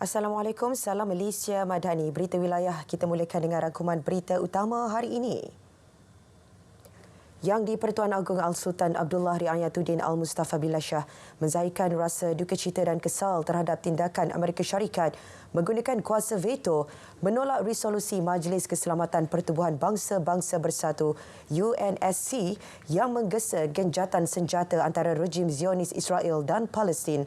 Assalamualaikum, salam Malaysia Madani. Berita wilayah kita mulakan dengan rangkuman berita utama hari ini. Yang di-Pertuan Agong Al-Sultan Abdullah Riayatuddin Al-Mustafa Billah Shah menzahirkan rasa duka cita dan kesal terhadap tindakan Amerika Syarikat menggunakan kuasa veto menolak resolusi Majlis Keselamatan Pertubuhan Bangsa-Bangsa Bersatu UNSC yang menggesa genjatan senjata antara rejim Zionis Israel dan Palestin.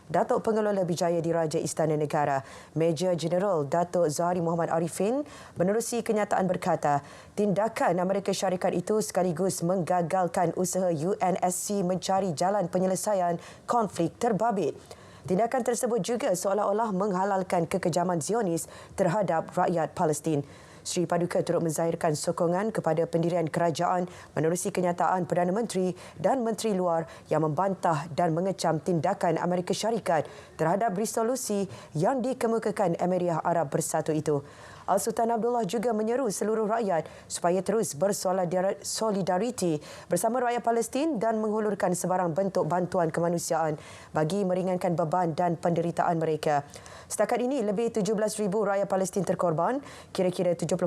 Datuk Pengelola Bijaya Diraja Istana Negara, Major Jeneral Datuk Zahari Muhammad Arifin menerusi kenyataan berkata, tindakan Amerika Syarikat itu sekaligus menggagalkan usaha UNSC mencari jalan penyelesaian konflik terbabit. Tindakan tersebut juga seolah-olah menghalalkan kekejaman Zionis terhadap rakyat Palestin. Sri Paduka turut menzahirkan sokongan kepada pendirian kerajaan menerusi kenyataan Perdana Menteri dan Menteri Luar yang membantah dan mengecam tindakan Amerika Syarikat terhadap resolusi yang dikemukakan Emirat Arab Bersatu itu. Al-Sultan Abdullah juga menyeru seluruh rakyat supaya terus bersolidariti bersama rakyat Palestin dan menghulurkan sebarang bentuk bantuan kemanusiaan bagi meringankan beban dan penderitaan mereka. Setakat ini, lebih 17,000 rakyat Palestin terkorban, kira-kira 70%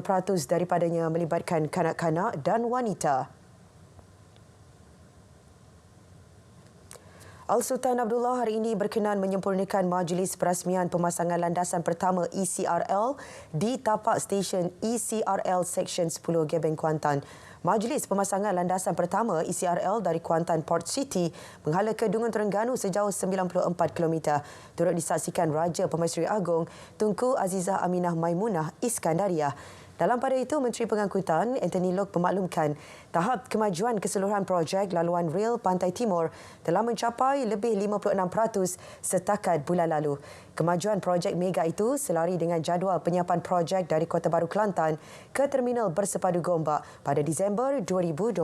daripadanya melibatkan kanak-kanak dan wanita. Al-Sultan Abdullah hari ini berkenan menyempurnakan majlis perasmian pemasangan landasan pertama ECRL di tapak stesen ECRL Seksyen 10 Gebeng Kuantan. Majlis pemasangan landasan pertama ECRL dari Kuantan Port City menghala ke Dungun Terengganu sejauh 94 km. Turut disaksikan Raja Pemaisuri Agong Tunku Azizah Aminah Maimunah Iskandariah. Dalam pada itu, Menteri Pengangkutan Anthony Loke memaklumkan tahap kemajuan keseluruhan projek laluan rel Pantai Timur telah mencapai lebih 56% setakat bulan lalu. Kemajuan projek mega itu selari dengan jadual penyiapan projek dari Kota Baru Kelantan ke Terminal Bersepadu Gombak pada Disember 2026.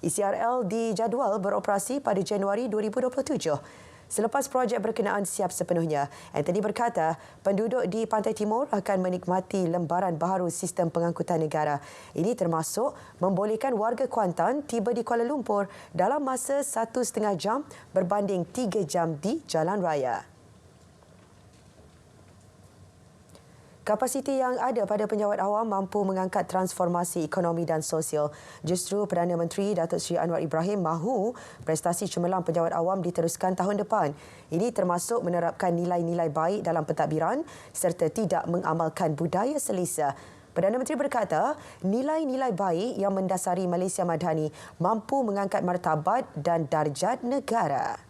ECRL dijadual beroperasi pada Januari 2027. Selepas projek berkenaan siap sepenuhnya, Anthony berkata penduduk di Pantai Timur akan menikmati lembaran baharu sistem pengangkutan negara. Ini termasuk membolehkan warga Kuantan tiba di Kuala Lumpur dalam masa 1,5 jam berbanding 3 jam di jalan raya. Kapasiti yang ada pada penjawat awam mampu mengangkat transformasi ekonomi dan sosial. Justru Perdana Menteri Datuk Seri Anwar Ibrahim mahu prestasi cemerlang penjawat awam diteruskan tahun depan. Ini termasuk menerapkan nilai-nilai baik dalam pentadbiran serta tidak mengamalkan budaya selesa. Perdana Menteri berkata, nilai-nilai baik yang mendasari Malaysia Madani mampu mengangkat martabat dan darjat negara.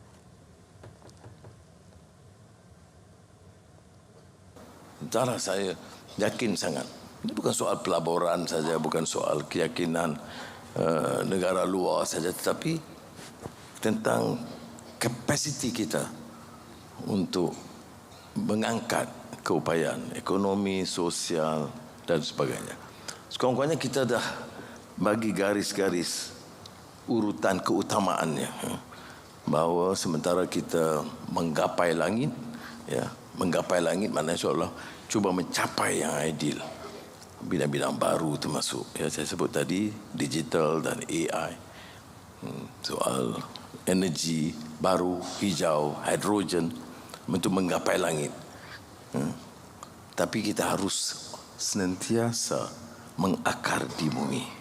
Entahlah, saya yakin sangat. Ini bukan soal pelaburan saja, bukan soal keyakinan negara luar saja, tetapi tentang kapasiti kita untuk mengangkat keupayaan ekonomi, sosial dan sebagainya. Sekurang-kurangnya kita dah bagi garis-garis urutan keutamaannya, bahawa sementara kita menggapai langit, menggapai langit maknanya seolah cuba mencapai yang ideal. Bidang-bidang baru termasuk saya sebut tadi digital dan AI, soal energi baru, hijau, hidrogen untuk menggapai langit. Tapi kita harus senantiasa mengakar di bumi.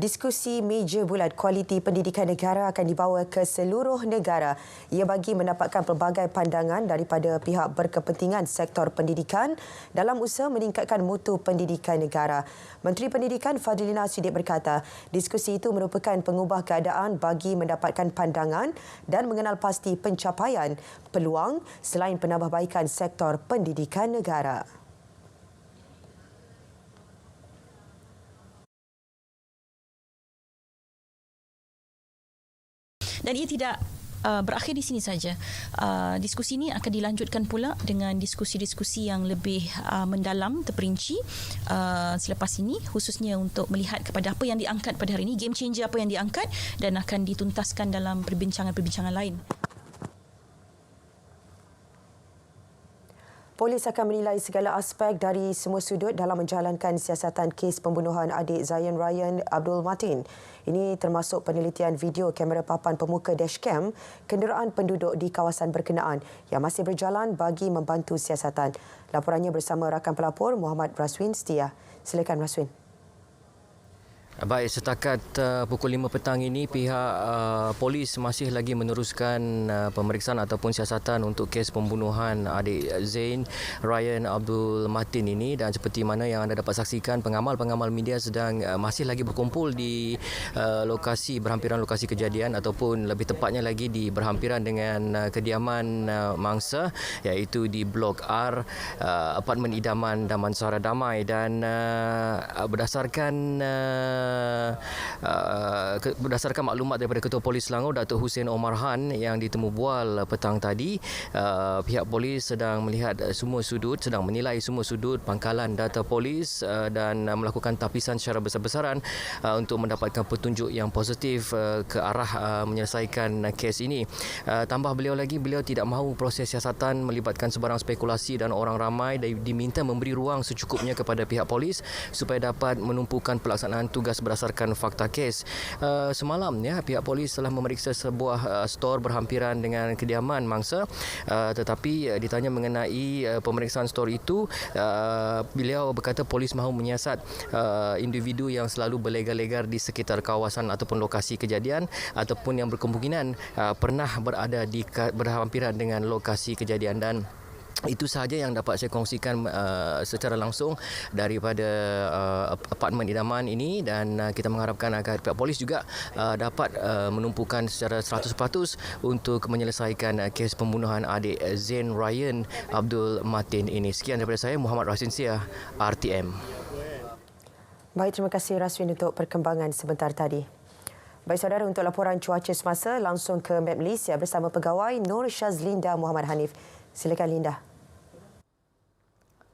Diskusi meja bulat kualiti pendidikan negara akan dibawa ke seluruh negara. Ia bagi mendapatkan pelbagai pandangan daripada pihak berkepentingan sektor pendidikan dalam usaha meningkatkan mutu pendidikan negara. Menteri Pendidikan Fadlina Siddiq berkata, diskusi itu merupakan pengubah keadaan bagi mendapatkan pandangan dan mengenal pasti pencapaian peluang selain penambahbaikan sektor pendidikan negara. Dan ia tidak berakhir di sini saja. Diskusi ini akan dilanjutkan pula dengan diskusi-diskusi yang lebih mendalam, terperinci selepas ini, khususnya untuk melihat kepada apa yang diangkat pada hari ini, game changer apa yang diangkat dan akan dituntaskan dalam perbincangan-perbincangan lain. Polis akan menilai segala aspek dari semua sudut dalam menjalankan siasatan kes pembunuhan adik Zain Ryan Abdul Matin. Ini termasuk penelitian video kamera papan pemuka dashcam kenderaan penduduk di kawasan berkenaan yang masih berjalan bagi membantu siasatan. Laporannya bersama rakan pelapor Muhammad Raswin Setia. Silakan Raswin. Baik, setakat pukul 5 petang ini pihak polis masih lagi meneruskan pemeriksaan ataupun siasatan untuk kes pembunuhan adik Zain Ryan Abdul Matin ini, dan seperti mana yang anda dapat saksikan, pengamal-pengamal media sedang masih lagi berkumpul di berhampiran lokasi kejadian ataupun lebih tepatnya lagi di berhampiran dengan kediaman mangsa, iaitu di Blok R, apartmen idaman Damansara Damai, dan berdasarkan maklumat daripada Ketua Polis Selangor Datuk Hussein Omar Han yang ditemu bual petang tadi, pihak polis sedang melihat semua sudut, sedang menilai semua sudut pangkalan data polis dan melakukan tapisan secara besar-besaran untuk mendapatkan petunjuk yang positif ke arah menyelesaikan kes ini. Tambah beliau tidak mahu proses siasatan melibatkan sebarang spekulasi dan orang ramai, dan diminta memberi ruang secukupnya kepada pihak polis supaya dapat menumpukan pelaksanaan tugas berdasarkan fakta kes. Semalam pihak polis telah memeriksa sebuah stor berhampiran dengan kediaman mangsa, tetapi ditanya mengenai pemeriksaan stor itu, beliau berkata polis mahu menyiasat individu yang selalu berlegar-legar di sekitar kawasan ataupun lokasi kejadian ataupun yang berkemungkinan pernah berhampiran dengan lokasi kejadian. Dan itu sahaja yang dapat saya kongsikan secara langsung daripada apartmen idaman ini, dan kita mengharapkan agar pihak polis juga dapat menumpukan secara 100% untuk menyelesaikan kes pembunuhan adik Zain Ryan Abdul Matin ini. Sekian daripada saya, Muhammad Raswin Setia, RTM. Baik, terima kasih Raswin untuk perkembangan sebentar tadi. Baik saudara, untuk laporan cuaca semasa langsung ke Map Malaysia bersama pegawai Nur Syazlinda Muhammad Hanif. Silakan Linda.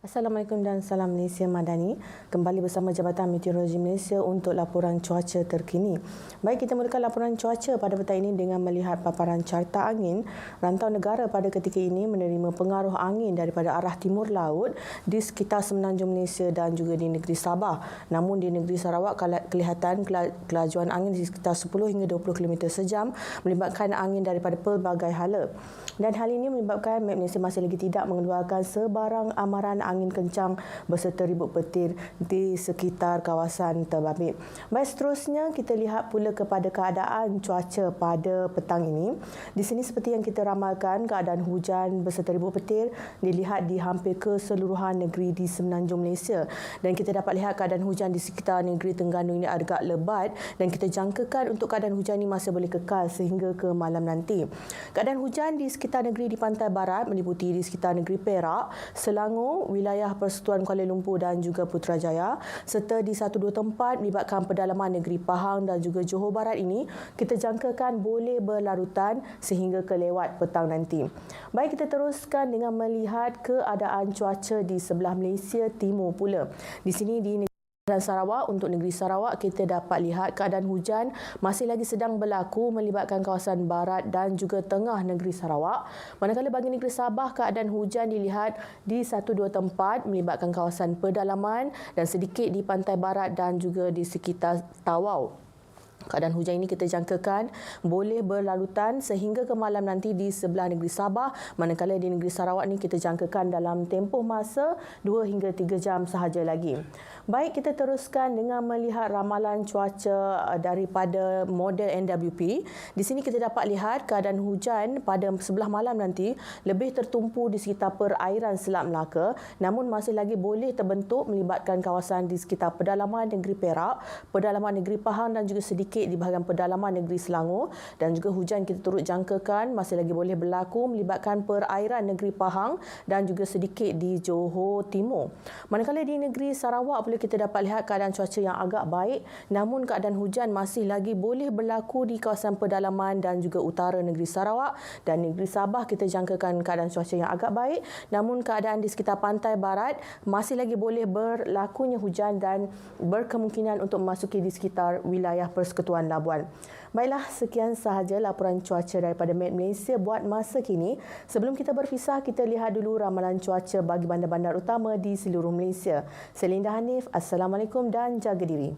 Assalamualaikum dan salam Malaysia Madani. Kembali bersama Jabatan Meteorologi Malaysia untuk laporan cuaca terkini. Baik, kita mulakan laporan cuaca pada petang ini dengan melihat paparan carta angin. Rantau negara pada ketika ini menerima pengaruh angin daripada arah timur laut di sekitar semenanjung Malaysia dan juga di negeri Sabah. Namun di negeri Sarawak kelihatan kelajuan angin di sekitar 10 hingga 20 km sejam melibatkan angin daripada pelbagai hala. Dan hal ini menyebabkan Met Malaysia masih lagi tidak mengeluarkan sebarang amaran angin kencang berserta ribut petir di sekitar kawasan terbabit. Baik, seterusnya kita lihat pula kepada keadaan cuaca pada petang ini. Di sini seperti yang kita ramalkan, keadaan hujan berserta ribut petir dilihat di hampir keseluruhan negeri di semenanjung Malaysia. Dan kita dapat lihat keadaan hujan di sekitar negeri Terengganu ini agak lebat, dan kita jangkakan untuk keadaan hujan ini masih boleh kekal sehingga ke malam nanti. Keadaan hujan di sekitar negeri di pantai barat meliputi di sekitar negeri Perak, Selangor, wilayah Persekutuan Kuala Lumpur dan juga Putrajaya, serta di 1-2 tempat melibatkan pedalaman negeri Pahang dan juga Johor Barat ini kita jangkakan boleh berlarutan sehingga ke lewat petang nanti. Baik, kita teruskan dengan melihat keadaan cuaca di sebelah Malaysia Timur pula. Di sini di dan Sarawak, untuk negeri Sarawak kita dapat lihat keadaan hujan masih lagi sedang berlaku melibatkan kawasan barat dan juga tengah negeri Sarawak. Manakala bagi negeri Sabah, keadaan hujan dilihat di 1-2 tempat melibatkan kawasan pedalaman dan sedikit di pantai barat dan juga di sekitar Tawau. Keadaan hujan ini kita jangkakan boleh berlarutan sehingga ke malam nanti di sebelah negeri Sabah, manakala di negeri Sarawak ni kita jangkakan dalam tempoh masa 2 hingga 3 jam sahaja lagi. Baik, kita teruskan dengan melihat ramalan cuaca daripada model NWP. Di sini kita dapat lihat keadaan hujan pada sebelah malam nanti lebih tertumpu di sekitar perairan Selat Melaka, namun masih lagi boleh terbentuk melibatkan kawasan di sekitar pedalaman negeri Perak, pedalaman negeri Pahang dan juga sedikit di bahagian pedalaman negeri Selangor. Dan juga hujan kita turut jangkakan masih lagi boleh berlaku melibatkan perairan negeri Pahang dan juga sedikit di Johor Timur. Manakala di negeri Sarawak pula kita dapat lihat keadaan cuaca yang agak baik, namun keadaan hujan masih lagi boleh berlaku di kawasan pedalaman dan juga utara negeri Sarawak. Dan negeri Sabah kita jangkakan keadaan cuaca yang agak baik, namun keadaan di sekitar pantai barat masih lagi boleh berlakunya hujan dan berkemungkinan untuk memasuki di sekitar wilayah Persekutuan Persekutuan Labuan. Baiklah, sekian sahaja laporan cuaca daripada Met Malaysia buat masa kini. Sebelum kita berpisah, kita lihat dulu ramalan cuaca bagi bandar-bandar utama di seluruh Malaysia. Saya Linda Hanif, Assalamualaikum dan jaga diri.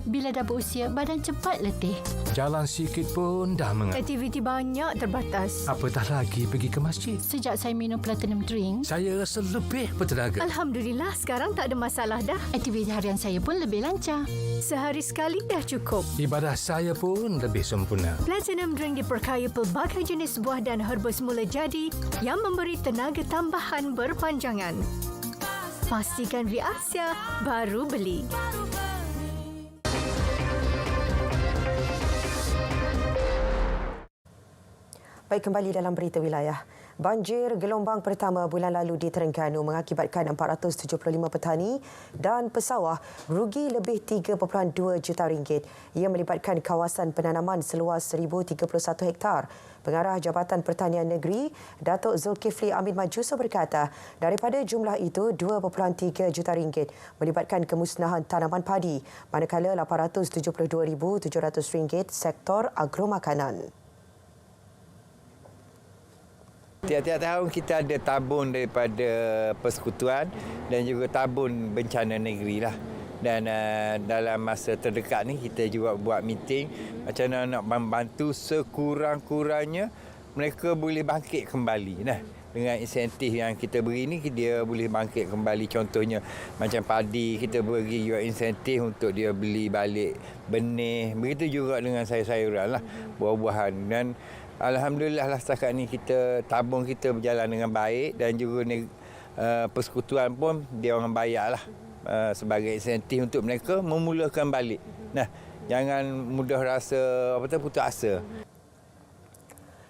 Bila dah berusia, badan cepat letih. Jalan sikit pun dah mengat. Aktiviti banyak terbatas. Apatah lagi pergi ke masjid. Sejak saya minum Platinum Drink, Saya rasa lebih bertenaga. Alhamdulillah sekarang tak ada masalah dah. Aktiviti harian saya pun lebih lancar. Sehari sekali dah cukup. Ibadah saya pun lebih sempurna. Platinum Drink diperkaya pelbagai jenis buah dan herba semula jadi yang memberi tenaga tambahan berpanjangan. Pastikan Viasia baru beli. Baik, kembali dalam berita wilayah. Banjir gelombang pertama bulan lalu di Terengganu mengakibatkan 475 petani dan pesawah rugi lebih 3.2 juta ringgit. Ia melibatkan kawasan penanaman seluas 1,031 hektar. Pengarah Jabatan Pertanian Negeri, Datuk Zulkifli Amin Majuso berkata, daripada jumlah itu 2.3 juta ringgit melibatkan kemusnahan tanaman padi, manakala 872,700 ringgit sektor agromakanan. Tiap-tiap tahun kita ada tabung daripada persekutuan dan juga tabung bencana negeri lah. Dan dalam masa terdekat ni kita juga buat meeting macam mana nak membantu sekurang-kurangnya mereka boleh bangkit kembali. Nah, dengan insentif yang kita beri ni dia boleh bangkit kembali. Contohnya macam padi kita beri juga insentif untuk dia beli balik benih. Begitu juga dengan sayur-sayuran lah, buah-buahan. Dan alhamdulillah lah setakat ni tabung kita berjalan dengan baik dan juga persekutuan pun dia orang bayar lah sebagai insentif untuk mereka memulakan balik. Nah, jangan mudah rasa putus asa.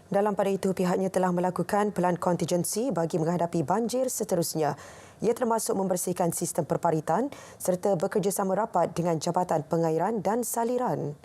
Dalam pada itu, pihaknya telah melakukan pelan kontingensi bagi menghadapi banjir seterusnya. Ia termasuk membersihkan sistem perparitan serta bekerjasama rapat dengan Jabatan Pengairan dan Saliran.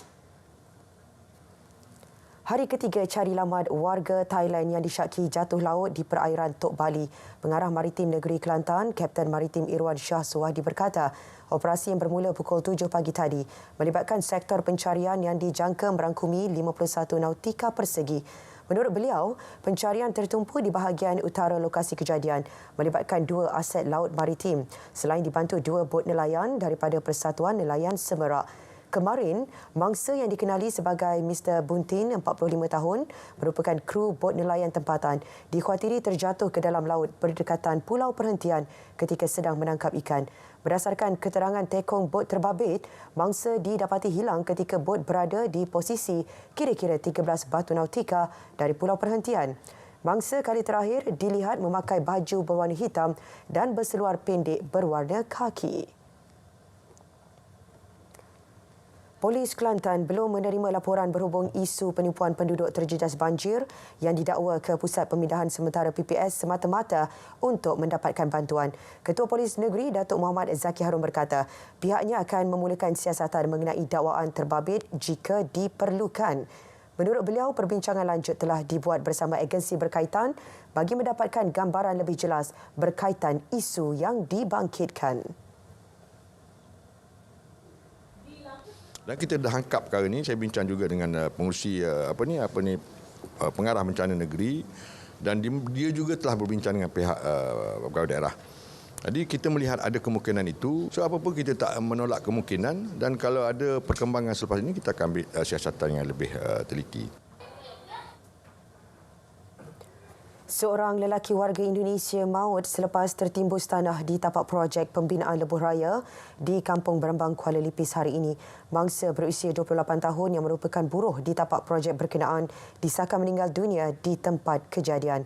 Hari ketiga cari lamat warga Thailand yang disyaki jatuh laut di perairan Tok Bali. Pengarah Maritim Negeri Kelantan, Kapten Maritim Irwan Shah Suwahdi berkata, operasi yang bermula pukul 7 pagi tadi melibatkan sektor pencarian yang dijangka merangkumi 51 nautika persegi. Menurut beliau, pencarian tertumpu di bahagian utara lokasi kejadian melibatkan 2 aset laut maritim selain dibantu 2 bot nelayan daripada Persatuan Nelayan Semerak. Kemarin, mangsa yang dikenali sebagai Mr. Buntin, 45 tahun, merupakan kru bot nelayan tempatan, dikhawatiri terjatuh ke dalam laut berdekatan pulau perhentian ketika sedang menangkap ikan. Berdasarkan keterangan tekong bot terbabit, mangsa didapati hilang ketika bot berada di posisi kira-kira 13 batu nautika dari pulau perhentian. Mangsa kali terakhir dilihat memakai baju berwarna hitam dan berseluar pendek berwarna khaki. Polis Kelantan belum menerima laporan berhubung isu penipuan penduduk terjejas banjir yang didakwa ke Pusat Pemindahan Sementara PPS semata-mata untuk mendapatkan bantuan. Ketua Polis Negeri Datuk Muhammad Zaki Harun berkata, pihaknya akan memulakan siasatan mengenai dakwaan terbabit jika diperlukan. Menurut beliau, perbincangan lanjut telah dibuat bersama agensi berkaitan bagi mendapatkan gambaran lebih jelas berkaitan isu yang dibangkitkan. Dan kita dah angkat perkara ini. Saya bincang juga dengan pengurusi pengarah bencana negeri, dan dia juga telah berbincang dengan pihak pegawai daerah. Jadi kita melihat ada kemungkinan itu. So apa pun kita tak menolak kemungkinan, dan kalau ada perkembangan selepas ini kita akan ambil siasatan yang lebih teliti. Seorang lelaki warga Indonesia maut selepas tertimbus tanah di tapak projek pembinaan lebuh raya di Kampung Berembang, Kuala Lipis hari ini. Mangsa berusia 28 tahun yang merupakan buruh di tapak projek berkenaan disahkan meninggal dunia di tempat kejadian.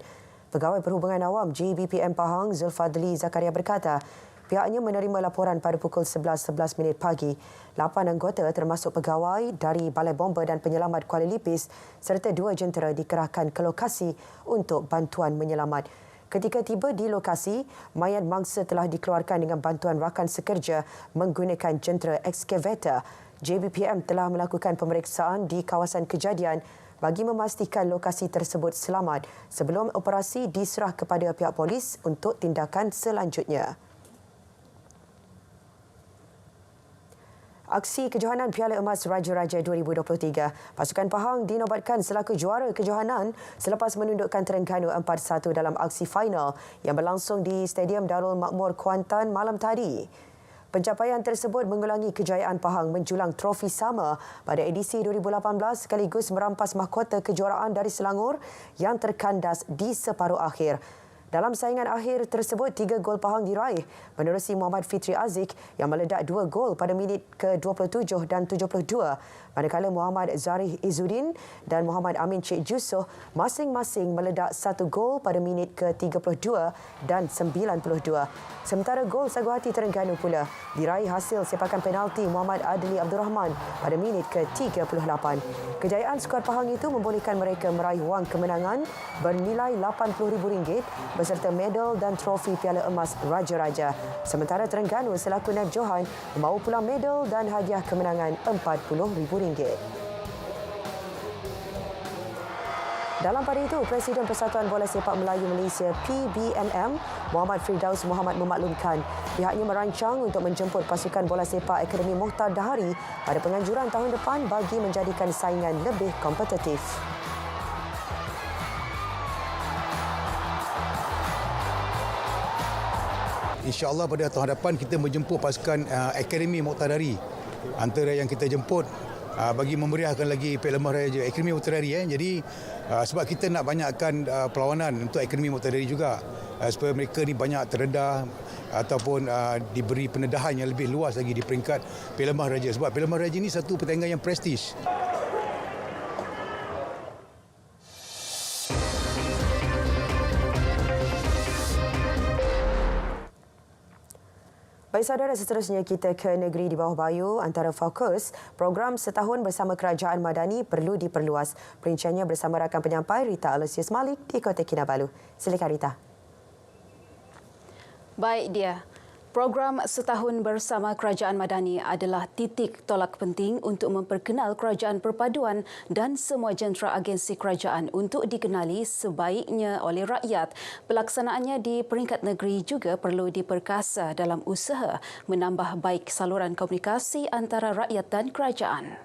Pegawai Perhubungan Awam JBPM Pahang, Zulfadli Zakaria berkata, pihaknya menerima laporan pada pukul 11:11 pagi. 8 anggota termasuk pegawai dari Balai Bomba dan Penyelamat Kuala Lipis serta 2 jentera dikerahkan ke lokasi untuk bantuan menyelamat. Ketika tiba di lokasi, mayat mangsa telah dikeluarkan dengan bantuan rakan sekerja menggunakan jentera ekskavator. JBPM telah melakukan pemeriksaan di kawasan kejadian bagi memastikan lokasi tersebut selamat sebelum operasi diserah kepada pihak polis untuk tindakan selanjutnya. Aksi kejohanan Piala Emas Raja-Raja 2023. Pasukan Pahang dinobatkan selaku juara kejohanan selepas menundukkan Terengganu 4-1 dalam aksi final yang berlangsung di Stadium Darul Makmur Kuantan malam tadi. Pencapaian tersebut mengulangi kejayaan Pahang menjulang trofi sama pada edisi 2018 sekaligus merampas mahkota kejuaraan dari Selangor yang terkandas di separuh akhir. Dalam saingan akhir tersebut, 3 gol Pahang diraih menerusi Muhammad Fitri Aziz yang meledak 2 gol pada minit ke-27 dan 72. Manakala Muhammad Zarih Izzuddin dan Muhammad Amin Cik Jusoh masing-masing meledak 1 gol pada minit ke-32 dan 92. Sementara gol sagu hati Terengganu pula diraih hasil sepakan penalti Muhammad Adli Abdul Rahman pada minit ke-38. Kejayaan skuad Pahang itu membolehkan mereka meraih wang kemenangan bernilai RM80,000 beserta medal dan trofi Piala Emas Raja-Raja. Sementara Terengganu selaku Naib Johan membawa pulang medal dan hadiah kemenangan RM40,000. Dalam pada itu, Presiden Persatuan Bola Sepak Melayu Malaysia PBMM Muhammad Firdaus Muhammad memaklumkan pihaknya merancang untuk menjemput pasukan bola sepak Akademi Mokhtar Dahari pada penganjuran tahun depan bagi menjadikan saingan lebih kompetitif. InsyaAllah pada tahun hadapan kita menjemput pasukan Akademi Mokhtar Dahari. Antara yang kita jemput bagi memeriahkan lagi Piala Emas Raya Akademi Mokhtar Dahari. Jadi sebab kita nak banyakkan perlawanan untuk Akademi Mokhtar Dahari juga supaya mereka ni banyak terdedah ataupun diberi pendedahan yang lebih luas lagi di peringkat Piala Emas Raja. Sebab Piala Emas Raja ini satu pertandingan yang prestij. Baik saudara, seterusnya kita ke negeri di bawah bayu. Antara fokus, program setahun bersama Kerajaan Madani perlu diperluas. Perinciannya bersama rakan penyampai Rita Aloysius Malik di Kota Kinabalu. Silakan Rita. Baik dia. Program setahun bersama Kerajaan Madani adalah titik tolak penting untuk memperkenal kerajaan perpaduan dan semua jentera agensi kerajaan untuk dikenali sebaiknya oleh rakyat. Pelaksanaannya di peringkat negeri juga perlu diperkasa dalam usaha menambah baik saluran komunikasi antara rakyat dan kerajaan.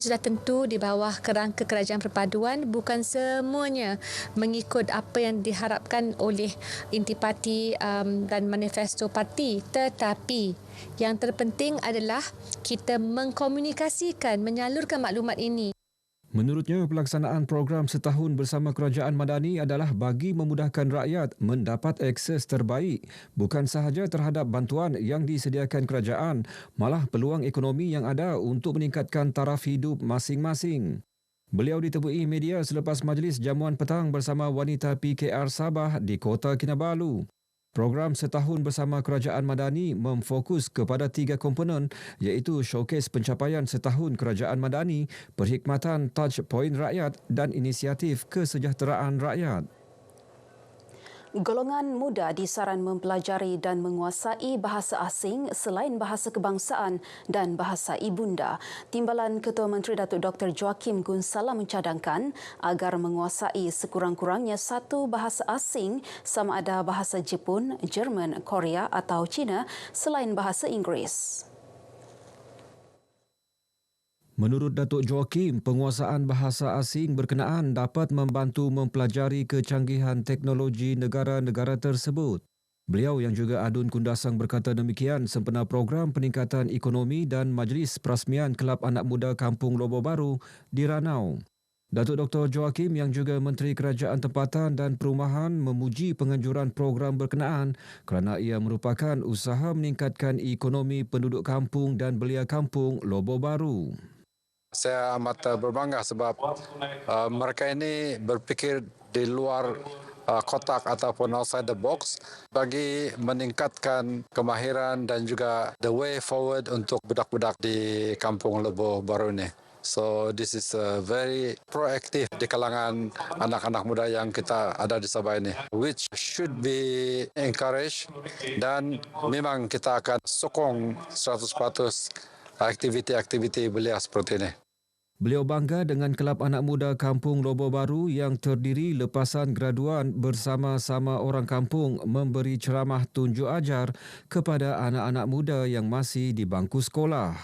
Sudah tentu di bawah kerangka kerajaan perpaduan bukan semuanya mengikut apa yang diharapkan oleh intipati dan manifesto parti, tetapi yang terpenting adalah kita mengkomunikasikan, menyalurkan maklumat ini. Menurutnya, pelaksanaan program setahun bersama Kerajaan Madani adalah bagi memudahkan rakyat mendapat akses terbaik bukan sahaja terhadap bantuan yang disediakan kerajaan, malah peluang ekonomi yang ada untuk meningkatkan taraf hidup masing-masing. Beliau ditemui media selepas majlis jamuan petang bersama wanita PKR Sabah di Kota Kinabalu. Program setahun bersama Kerajaan Madani memfokus kepada 3 komponen iaitu showcase pencapaian setahun Kerajaan Madani, perkhidmatan touch point rakyat dan inisiatif kesejahteraan rakyat. Golongan muda disaran mempelajari dan menguasai bahasa asing selain bahasa kebangsaan dan bahasa ibunda. Timbalan Ketua Menteri Datuk Dr. Joachim Gunsalam mencadangkan agar menguasai sekurang-kurangnya 1 bahasa asing sama ada bahasa Jepun, Jerman, Korea atau Cina selain bahasa Inggeris. Menurut Datuk Joachim, penguasaan bahasa asing berkenaan dapat membantu mempelajari kecanggihan teknologi negara-negara tersebut. Beliau yang juga adun Kundasang berkata demikian sempena program peningkatan ekonomi dan Majlis Perasmian Kelab Anak Muda Kampung Lobo Baru di Ranau. Datuk Dr. Joachim yang juga Menteri Kerajaan Tempatan dan Perumahan memuji penganjuran program berkenaan kerana ia merupakan usaha meningkatkan ekonomi penduduk kampung dan belia kampung Lobo Baru. Saya amat berbangga sebab mereka ini berfikir di luar kotak ataupun outside the box bagi meningkatkan kemahiran dan juga the way forward untuk budak-budak di kampung Lobo Baru ini. So this is very proactive di kalangan anak-anak muda yang kita ada di Sabah ini, which should be encouraged dan memang kita akan sokong 100% aktiviti-aktiviti belia seperti ini. Beliau bangga dengan Kelab Anak Muda Kampung Lobo Baru yang terdiri lepasan graduan bersama-sama orang kampung memberi ceramah tunjuk ajar kepada anak-anak muda yang masih di bangku sekolah.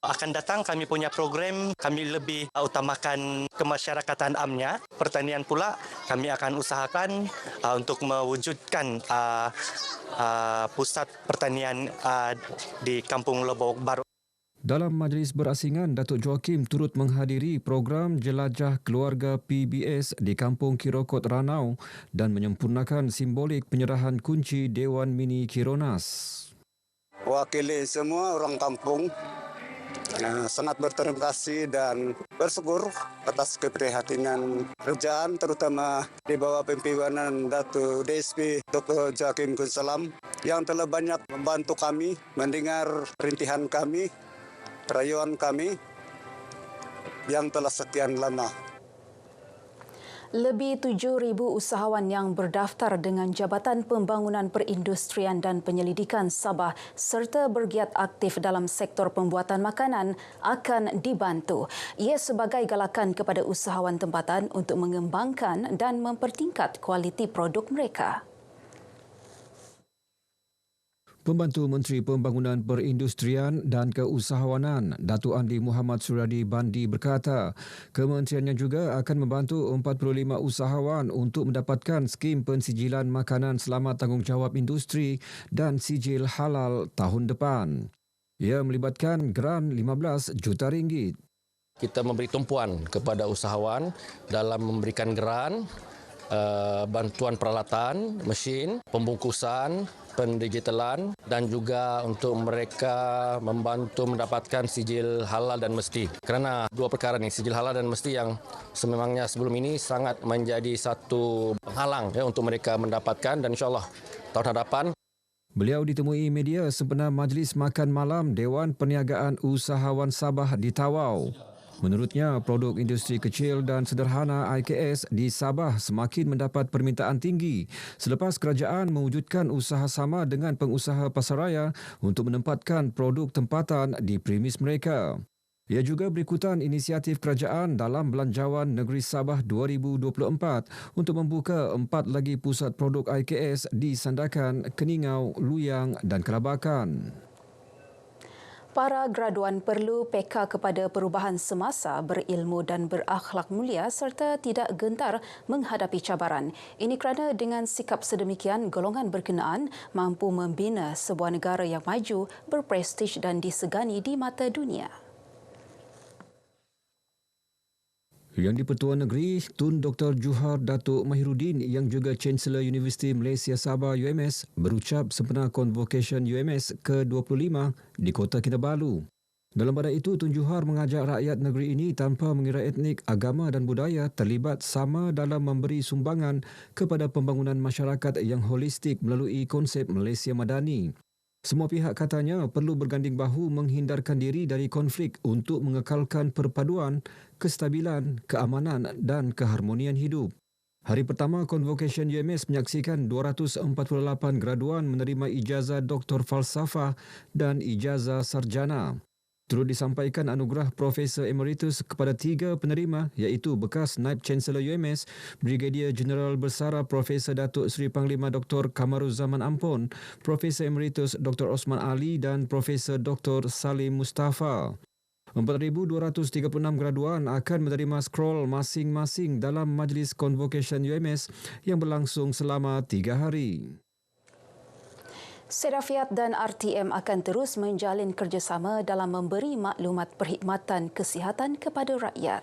Akan datang kami punya program, kami lebih utamakan kemasyarakatan amnya. Pertanian pula kami akan usahakan untuk mewujudkan pusat pertanian di Kampung Lobo Baru. Dalam majlis berasingan, Datuk Joachim turut menghadiri program Jelajah Keluarga PBS di Kampung Kirokot Ranau dan menyempurnakan simbolik penyerahan kunci Dewan Mini Kironas. Wakili semua orang kampung sangat berterima kasih dan bersyukur atas keprihatinan kerajaan terutama di bawah pimpinan Datuk DSP Dr. Joachim Gunsalam yang telah banyak membantu kami mendengar rintihan kami, rayuan kami yang telah sekian lama. Lebih 7,000 usahawan yang berdaftar dengan Jabatan Pembangunan Perindustrian dan Penyelidikan Sabah serta bergiat aktif dalam sektor pembuatan makanan akan dibantu. Ia sebagai galakan kepada usahawan tempatan untuk mengembangkan dan mempertingkat kualiti produk mereka. Pembantu Menteri Pembangunan Perindustrian dan Keusahawanan, Datuk Andi Muhammad Suradi Bandi berkata, kementeriannya juga akan membantu 45 usahawan untuk mendapatkan skim pensijilan makanan selamat tanggungjawab industri dan sijil halal tahun depan. Ia melibatkan geran RM15 juta. Kita memberi tumpuan kepada usahawan dalam memberikan geran, bantuan peralatan, mesin, pembungkusan, pendigitalan dan juga untuk mereka membantu mendapatkan sijil halal dan mesti. Kerana 2 perkara ni, sijil halal dan mesti yang sememangnya sebelum ini sangat menjadi satu penghalang untuk mereka mendapatkan dan insyaAllah tahun hadapan. Beliau ditemui media sempena Majlis Makan Malam Dewan Perniagaan Usahawan Sabah di Tawau. Menurutnya, produk industri kecil dan sederhana IKS di Sabah semakin mendapat permintaan tinggi selepas kerajaan mewujudkan usaha sama dengan pengusaha pasaraya untuk menempatkan produk tempatan di premis mereka. Ia juga berikutan inisiatif kerajaan dalam Belanjawan Negeri Sabah 2024 untuk membuka 4 lagi pusat produk IKS di Sandakan, Keningau, Luyang dan Kelabakan. Para graduan perlu peka kepada perubahan semasa, berilmu dan berakhlak mulia serta tidak gentar menghadapi cabaran. Ini kerana dengan sikap sedemikian, golongan berkenaan mampu membina sebuah negara yang maju, berprestij dan disegani di mata dunia. Yang di-Pertuan Negeri, Tun Dr. Juhar Datuk Mahiruddin yang juga Chancellor Universiti Malaysia Sabah UMS berucap sempena Convocation UMS ke-25 di Kota Kinabalu. Dalam pada itu, Tun Juhar mengajak rakyat negeri ini tanpa mengira etnik, agama dan budaya terlibat sama dalam memberi sumbangan kepada pembangunan masyarakat yang holistik melalui konsep Malaysia Madani. Semua pihak katanya perlu berganding bahu menghindarkan diri dari konflik untuk mengekalkan perpaduan, kestabilan, keamanan dan keharmonian hidup. Hari pertama Convocation UMS menyaksikan 248 graduan menerima ijazah Doktor Falsafah dan ijazah Sarjana. Turut disampaikan anugerah Profesor Emeritus kepada 3 penerima iaitu bekas Naib Chancellor UMS, Brigadier Jeneral Bersara Profesor Datuk Seri Panglima Dr. Kamaruzaman Ampon, Profesor Emeritus Dr. Osman Ali dan Profesor Dr. Salim Mustafa. 4,236 graduan akan menerima scroll masing-masing dalam Majlis Convocation UMS yang berlangsung selama 3 hari. Sedafiat dan RTM akan terus menjalin kerjasama dalam memberi maklumat perkhidmatan kesihatan kepada rakyat.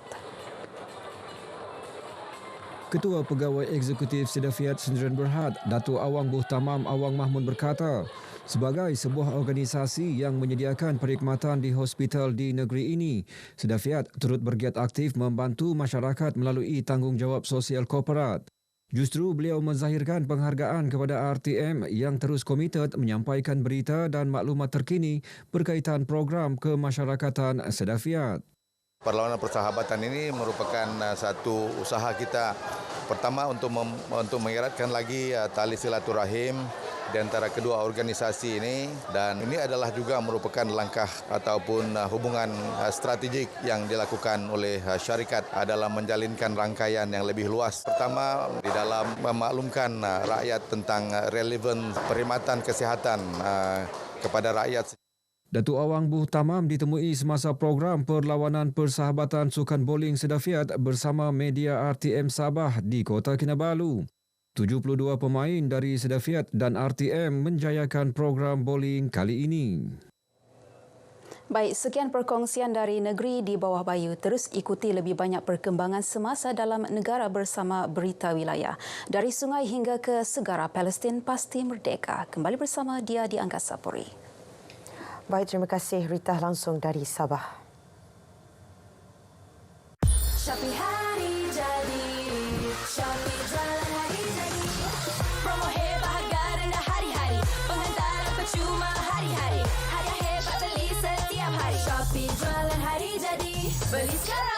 Ketua Pegawai Eksekutif Sedafiat Sdn Berhad, Datuk Awang Buh Tamam Awang Mahmud berkata, sebagai sebuah organisasi yang menyediakan perkhidmatan di hospital di negeri ini, Sedafiat turut bergiat aktif membantu masyarakat melalui tanggungjawab sosial korporat. Justru beliau menzahirkan penghargaan kepada RTM yang terus komited menyampaikan berita dan maklumat terkini berkaitan program kemasyarakatan Sedafiat. Perlawanan persahabatan ini merupakan satu usaha kita pertama untuk mengeratkan lagi tali silaturahim di antara kedua organisasi ini, dan ini adalah juga merupakan langkah ataupun hubungan strategik yang dilakukan oleh syarikat dalam menjalinkan rangkaian yang lebih luas. Pertama, di dalam memaklumkan rakyat tentang relevan perkhidmatan kesihatan kepada rakyat. Datuk Awang Buh Tamam ditemui semasa program Perlawanan Persahabatan Sukan Bowling Sedafiat bersama media RTM Sabah di Kota Kinabalu. 72 pemain dari Sedafiat dan RTM menjayakan program bowling kali ini. Baik, sekian perkongsian dari Negeri di Bawah Bayu. Terus ikuti lebih banyak perkembangan semasa dalam negara bersama Berita Wilayah. Dari sungai hingga ke segara, Palestin pasti merdeka. Kembali bersama dia di Angkasa Puri. Baik, terima kasih Rita langsung dari Sabah. Shopee hari jadi, Shopee jualan hari jadi. Promo hebat harga rendah hari-hari, penghantaran percuma hari-hari. Hadiah hebat beli setiap hari. Shopee jualan hari jadi, beli sekarang.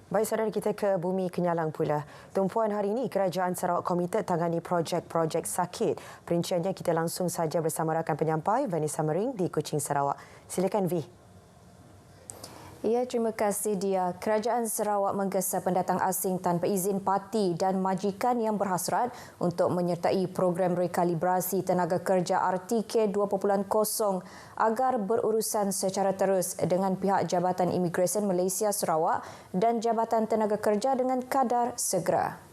Baik, saudara, kita ke Bumi Kenyalang pula. Tumpuan hari ini, Kerajaan Sarawak komited tangani projek-projek sakit. Perinciannya kita langsung saja bersama rakan penyampai Vanessa Mering di Kuching, Sarawak. Silakan, V. Ya, terima kasih dia. Kerajaan Sarawak menggesa pendatang asing tanpa izin parti dan majikan yang berhasrat untuk menyertai program rekalibrasi tenaga kerja RTK 2.0 agar berurusan secara terus dengan pihak Jabatan Imigresen Malaysia Sarawak dan Jabatan Tenaga Kerja dengan kadar segera.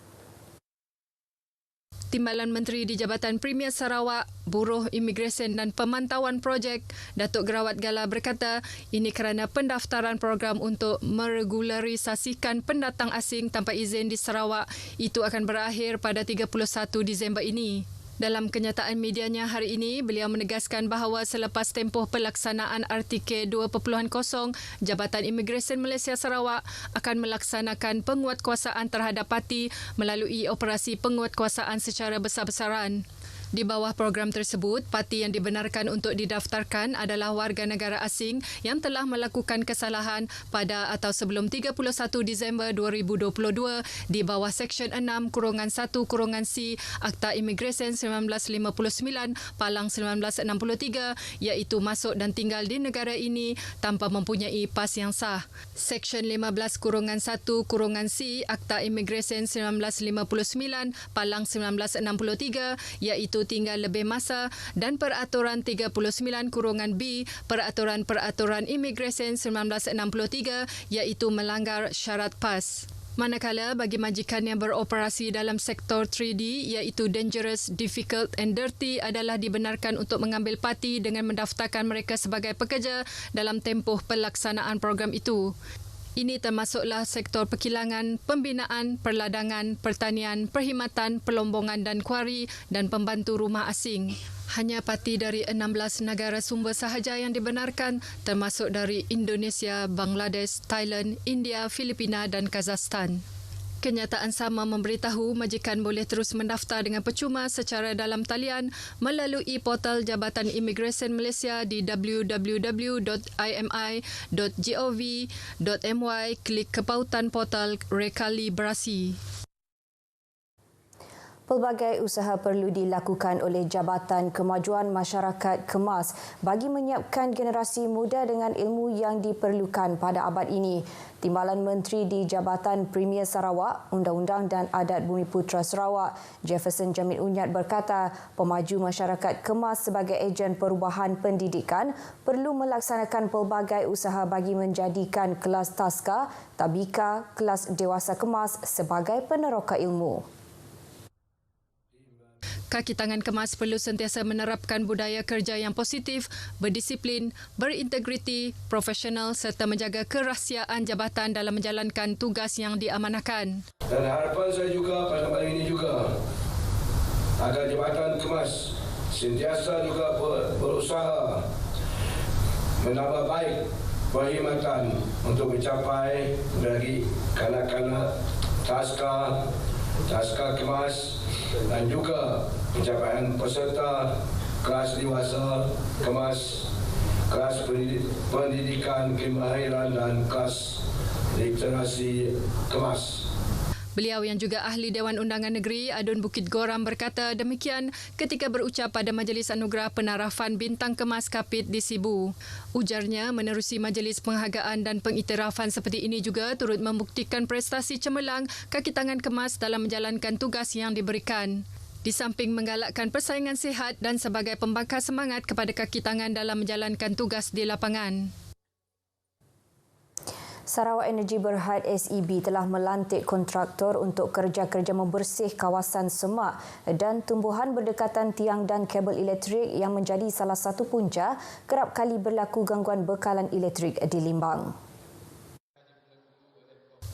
Timbalan Menteri di Jabatan Premier Sarawak, Buruh Imigresen dan Pemantauan Projek, Datuk Gerawat Gala berkata, ini kerana pendaftaran program untuk meregularisasikan pendatang asing tanpa izin di Sarawak itu akan berakhir pada 31 Disember ini. Dalam kenyataan medianya hari ini, beliau menegaskan bahawa selepas tempoh pelaksanaan RTK 2.0, Jabatan Imigresen Malaysia Sarawak akan melaksanakan penguatkuasaan terhadap parti melalui operasi penguatkuasaan secara besar-besaran. Di bawah program tersebut, parti yang dibenarkan untuk didaftarkan adalah warga negara asing yang telah melakukan kesalahan pada atau sebelum 31 Disember 2022 di bawah Seksyen 6-1-C Akta Imigresen 1959 Palang 1963 iaitu masuk dan tinggal di negara ini tanpa mempunyai pas yang sah. Seksyen 15-1-C Akta Imigresen 1959 Palang 1963 iaitu iaitu tinggal lebih masa dan Peraturan 39-B Peraturan Imigresen 1963 iaitu melanggar syarat PAS. Manakala bagi majikan yang beroperasi dalam sektor 3D iaitu dangerous, difficult and dirty adalah dibenarkan untuk mengambil parti dengan mendaftarkan mereka sebagai pekerja dalam tempoh pelaksanaan program itu. Ini termasuklah sektor perkilangan, pembinaan, perladangan, pertanian, perkhidmatan, pelombongan dan kuari dan pembantu rumah asing. Hanya parti dari 16 negara sumber sahaja yang dibenarkan termasuk dari Indonesia, Bangladesh, Thailand, India, Filipina dan Kazakhstan. Kenyataan sama memberitahu majikan boleh terus mendaftar dengan percuma secara dalam talian melalui portal Jabatan Imigresen Malaysia di www.imi.gov.my, klik ke pautan portal rekalibrasi. Pelbagai usaha perlu dilakukan oleh Jabatan Kemajuan Masyarakat KEMAS bagi menyiapkan generasi muda dengan ilmu yang diperlukan pada abad ini. Timbalan Menteri di Jabatan Premier Sarawak, Undang-Undang dan Adat Bumiputera Sarawak, Jefferson Jamil Unyat berkata, pemaju masyarakat KEMAS sebagai ejen perubahan pendidikan perlu melaksanakan pelbagai usaha bagi menjadikan kelas taska, tabika, kelas dewasa KEMAS sebagai peneroka ilmu. Kaki tangan KEMAS perlu sentiasa menerapkan budaya kerja yang positif, berdisiplin, berintegriti, profesional serta menjaga kerahsiaan jabatan dalam menjalankan tugas yang diamanahkan. Dan harapan saya juga pada malam ini juga agar Jabatan KEMAS sentiasa juga berusaha menambah baik perkhidmatan untuk mencapai bagi kanak-kanak taska KEMAS dan juga pencapaian peserta kelas dewasa KEMAS, kelas pendidikan kemahiran dan kelas literasi KEMAS. Beliau yang juga ahli Dewan Undangan Negeri Adun Bukit Goram berkata demikian ketika berucap pada Majlis Anugerah Penarafan Bintang KEMAS Kapit di Sibu. Ujarnya menerusi majlis penghargaan dan pengiktirafan seperti ini juga turut membuktikan prestasi cemerlang kaki tangan KEMAS dalam menjalankan tugas yang diberikan. Di samping menggalakkan persaingan sihat dan sebagai pembakar semangat kepada kaki tangan dalam menjalankan tugas di lapangan. Sarawak Energy Berhad SEB telah melantik kontraktor untuk kerja-kerja membersih kawasan semak dan tumbuhan berdekatan tiang dan kabel elektrik yang menjadi salah satu punca kerap kali berlaku gangguan bekalan elektrik di Limbang.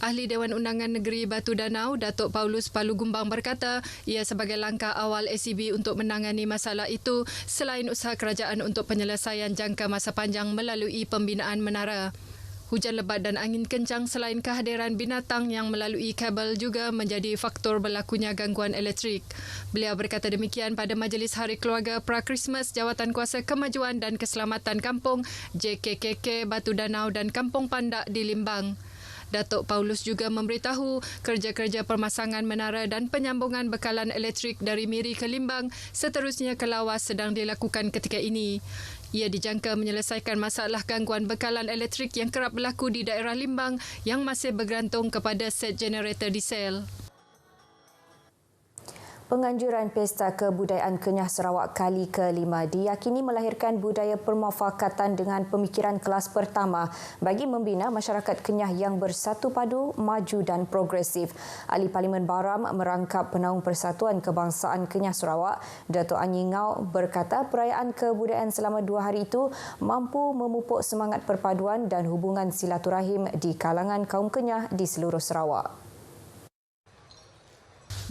Ahli Dewan Undangan Negeri Batu Danau, Datuk Paulus Palugumbang berkata, ia sebagai langkah awal SEB untuk menangani masalah itu selain usaha kerajaan untuk penyelesaian jangka masa panjang melalui pembinaan menara. Hujan lebat dan angin kencang selain kehadiran binatang yang melalui kabel juga menjadi faktor berlakunya gangguan elektrik. Beliau berkata demikian pada Majlis Hari Keluarga pra-Krismas Jawatankuasa Kemajuan dan Keselamatan Kampung JKKK Batu Danau dan Kampung Pandak di Limbang. Datuk Paulus juga memberitahu kerja-kerja pemasangan menara dan penyambungan bekalan elektrik dari Miri ke Limbang seterusnya ke Lawas sedang dilakukan ketika ini. Ia dijangka menyelesaikan masalah gangguan bekalan elektrik yang kerap berlaku di daerah Limbang yang masih bergantung kepada set generator diesel. Penganjuran Pesta Kebudayaan Kenyah Sarawak kali ke-5 diyakini melahirkan budaya permufakatan dengan pemikiran kelas pertama bagi membina masyarakat Kenyah yang bersatu padu, maju dan progresif. Ahli Parlimen Baram merangkap Penaung Persatuan Kebangsaan Kenyah Sarawak, Datuk Anyi Ngau berkata perayaan kebudayaan selama 2 hari itu mampu memupuk semangat perpaduan dan hubungan silaturahim di kalangan kaum Kenyah di seluruh Sarawak.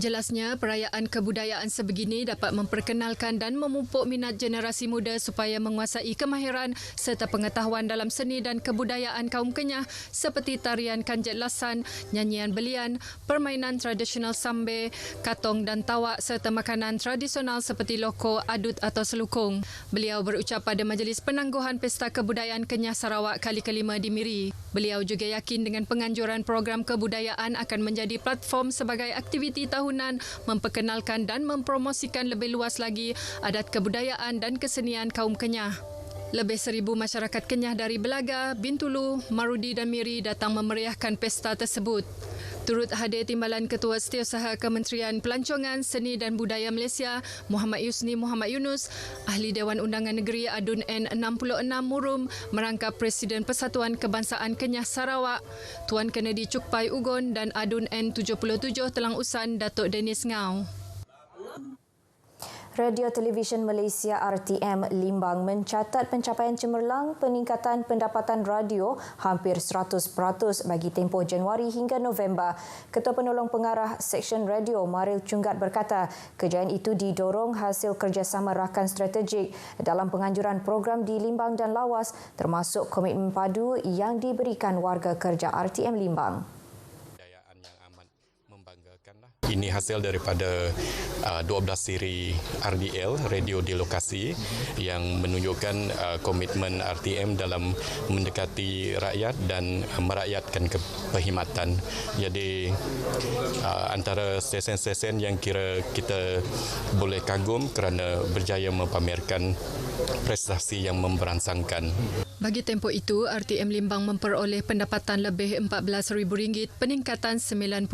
Jelasnya, perayaan kebudayaan sebegini dapat memperkenalkan dan memupuk minat generasi muda supaya menguasai kemahiran serta pengetahuan dalam seni dan kebudayaan kaum Kenyah seperti tarian kanjet lasan, nyanyian belian, permainan tradisional sambe, katong dan tawak serta makanan tradisional seperti loko, adut atau selukung. Beliau berucap pada Majlis Penangguhan Pesta Kebudayaan Kenyah Sarawak kali ke-5 di Miri. Beliau juga yakin dengan penganjuran program kebudayaan akan menjadi platform sebagai aktiviti tahunan memperkenalkan dan mempromosikan lebih luas lagi adat kebudayaan dan kesenian kaum Kenyah. Lebih 1,000 masyarakat Kenyah dari Belaga, Bintulu, Marudi dan Miri datang memeriahkan pesta tersebut. Turut hadir timbalan Ketua Setiausaha Kementerian Pelancongan, Seni dan Budaya Malaysia, Muhammad Yusni Muhammad Yunus, Ahli Dewan Undangan Negeri Adun N66 Murum, merangkap Presiden Persatuan Kebangsaan Kenyah Sarawak, Tuan Kennedy Cukpai Ugon dan Adun N77 Telang Usan Datuk Dennis Ngau. Radio Televisyen Malaysia RTM Limbang mencatat pencapaian cemerlang peningkatan pendapatan radio hampir 100% bagi tempoh Januari hingga November. Ketua Penolong Pengarah Seksyen Radio Maril Cunggat berkata, kejayaan itu didorong hasil kerjasama rakan strategik dalam penganjuran program di Limbang dan Lawas, termasuk komitmen padu yang diberikan warga kerja RTM Limbang. Ini hasil daripada 12 siri RDL, radio di lokasi, yang menunjukkan komitmen RTM dalam mendekati rakyat dan merakyatkan perkhidmatan. Jadi antara stesen-stesen yang kira kita boleh kagum kerana berjaya mempamerkan prestasi yang memberansangkan. Bagi tempoh itu, RTM Limbang memperoleh pendapatan lebih RM14,000, peningkatan 97%.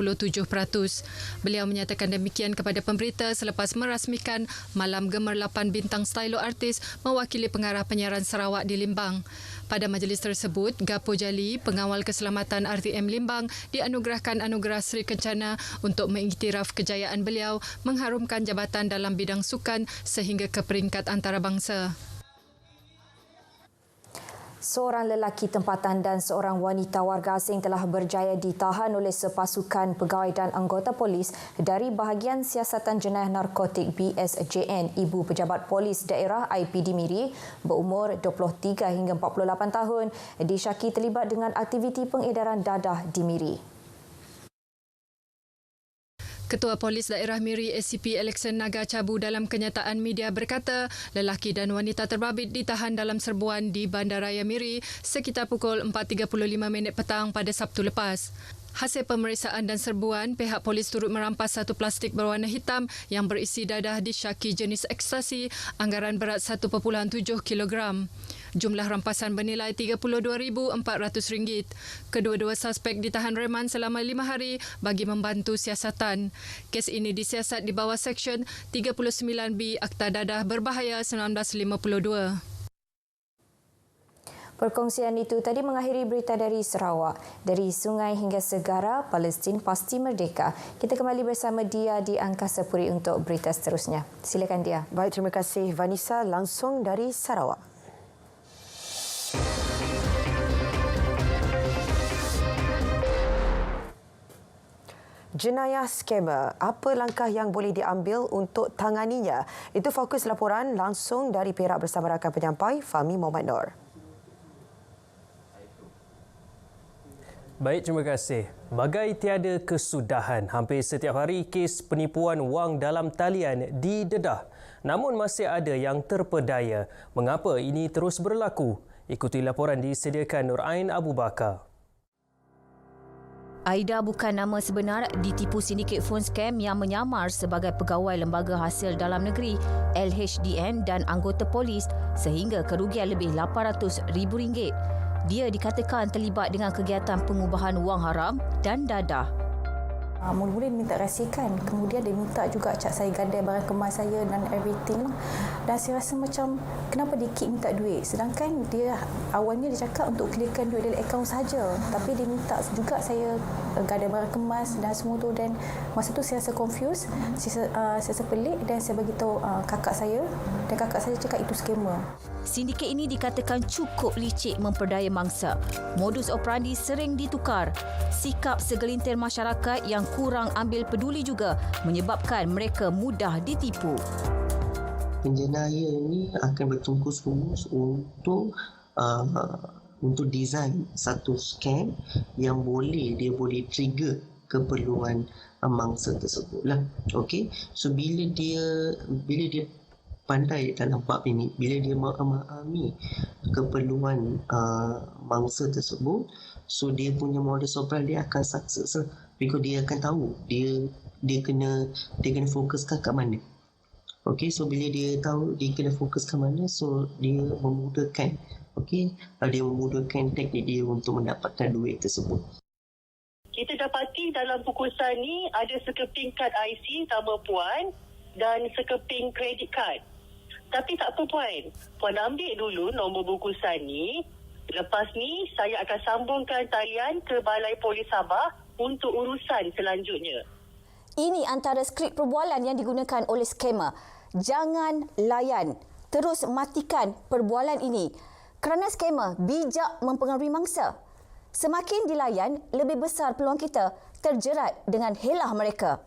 Beliau menyatakan demikian kepada pemberita selepas merasmikan Malam Gemar 8 Bintang Stylo Artis mewakili pengarah penyiaran Sarawak di Limbang. Pada majlis tersebut, Gapo Jali, Pengawal Keselamatan RTM Limbang, dianugerahkan anugerah Sri Kencana untuk mengiktiraf kejayaan beliau mengharumkan jabatan dalam bidang sukan sehingga ke peringkat antarabangsa. Seorang lelaki tempatan dan seorang wanita warga asing telah berjaya ditahan oleh sepasukan pegawai dan anggota polis dari Bahagian Siasatan Jenayah Narkotik BSJN. Ibu Pejabat Polis Daerah IPD Miri berumur 23 hingga 48 tahun disyaki terlibat dengan aktiviti pengedaran dadah di Miri. Ketua Polis Daerah Miri ACP Alexan Naga Cabu dalam kenyataan media berkata, lelaki dan wanita terbabit ditahan dalam serbuan di Bandaraya Miri sekitar pukul 4.35 petang pada Sabtu lepas. Hasil pemeriksaan dan serbuan, pihak polis turut merampas satu plastik berwarna hitam yang berisi dadah disyaki jenis ekstasi, anggaran berat 1.7 kilogram. Jumlah rampasan bernilai RM32,400. Kedua-dua suspek ditahan reman selama 5 hari bagi membantu siasatan. Kes ini disiasat di bawah Seksyen 39B Akta Dadah Berbahaya 1952. Perkongsian itu tadi mengakhiri berita dari Sarawak. Dari sungai hingga segara, Palestin pasti merdeka. Kita kembali bersama Dia di Angkasa Puri untuk berita seterusnya. Silakan Dia. Baik, terima kasih Vanessa langsung dari Sarawak. Jenayah skamer, apa langkah yang boleh diambil untuk tanganinya? Itu fokus laporan langsung dari Perak bersama rakan penyampai Fahmi Muhammad Noor. Baik, terima kasih. Bagai tiada kesudahan, hampir setiap hari kes penipuan wang dalam talian didedah. Namun masih ada yang terpedaya. Mengapa ini terus berlaku? Ikuti laporan disediakan Nur Ain Abu Bakar. Aida bukan nama sebenar, ditipu sindiket phone scam yang menyamar sebagai pegawai Lembaga Hasil Dalam Negeri LHDN dan anggota polis sehingga kerugian lebih RM800,000. Dia dikatakan terlibat dengan kegiatan pengubahan wang haram dan dadah. Mula-mula dia minta rahsiakan, kemudian dia minta juga cak saya gadai barang kemas saya dan everything. Dan saya rasa macam kenapa dia keep minta duit, sedangkan dia awalnya dia cakap untuk clearkan duit dari akaun saja, tapi dia minta juga saya gadai barang kemas dan semua tu. Dan masa tu saya rasa confused, saya rasa pelik dan saya beritahu kakak saya, dan kakak saya cakap itu skamer. Sindiket ini dikatakan cukup licik memperdaya mangsa. Modus operandi sering ditukar. Sikap segelintir masyarakat yang kurang ambil peduli juga menyebabkan mereka mudah ditipu. Penjenayah ini akan bertungkus-lumus untuk design satu scam yang dia boleh trigger keperluan mangsa tersebut lah. Okey, so bila dia pandai dalam bab ini, bila dia memahami keperluan mangsa tersebut, so dia punya modus operandi dia akan sukses. Because dia akan tahu dia kena fokuskan kat mana. Okey, so bila dia tahu dia kena fokuskan mana, so dia memudahkan, dia memudahkan teknik dia untuk mendapatkan duit tersebut. kita dapati dalam bungkusan ni ada sekeping kad IC sama Puan dan sekeping kredit kad. Tapi tak apa Puan ambil dulu nombor bungkusan ni. Lepas ni saya akan sambungkan talian ke Balai Polis Sabah untuk urusan selanjutnya. Ini antara skrip perbualan yang digunakan oleh skamer. Jangan layan. Terus matikan perbualan ini. Kerana skamer bijak mempengaruhi mangsa. Semakin dilayan, lebih besar peluang kita terjerat dengan helah mereka.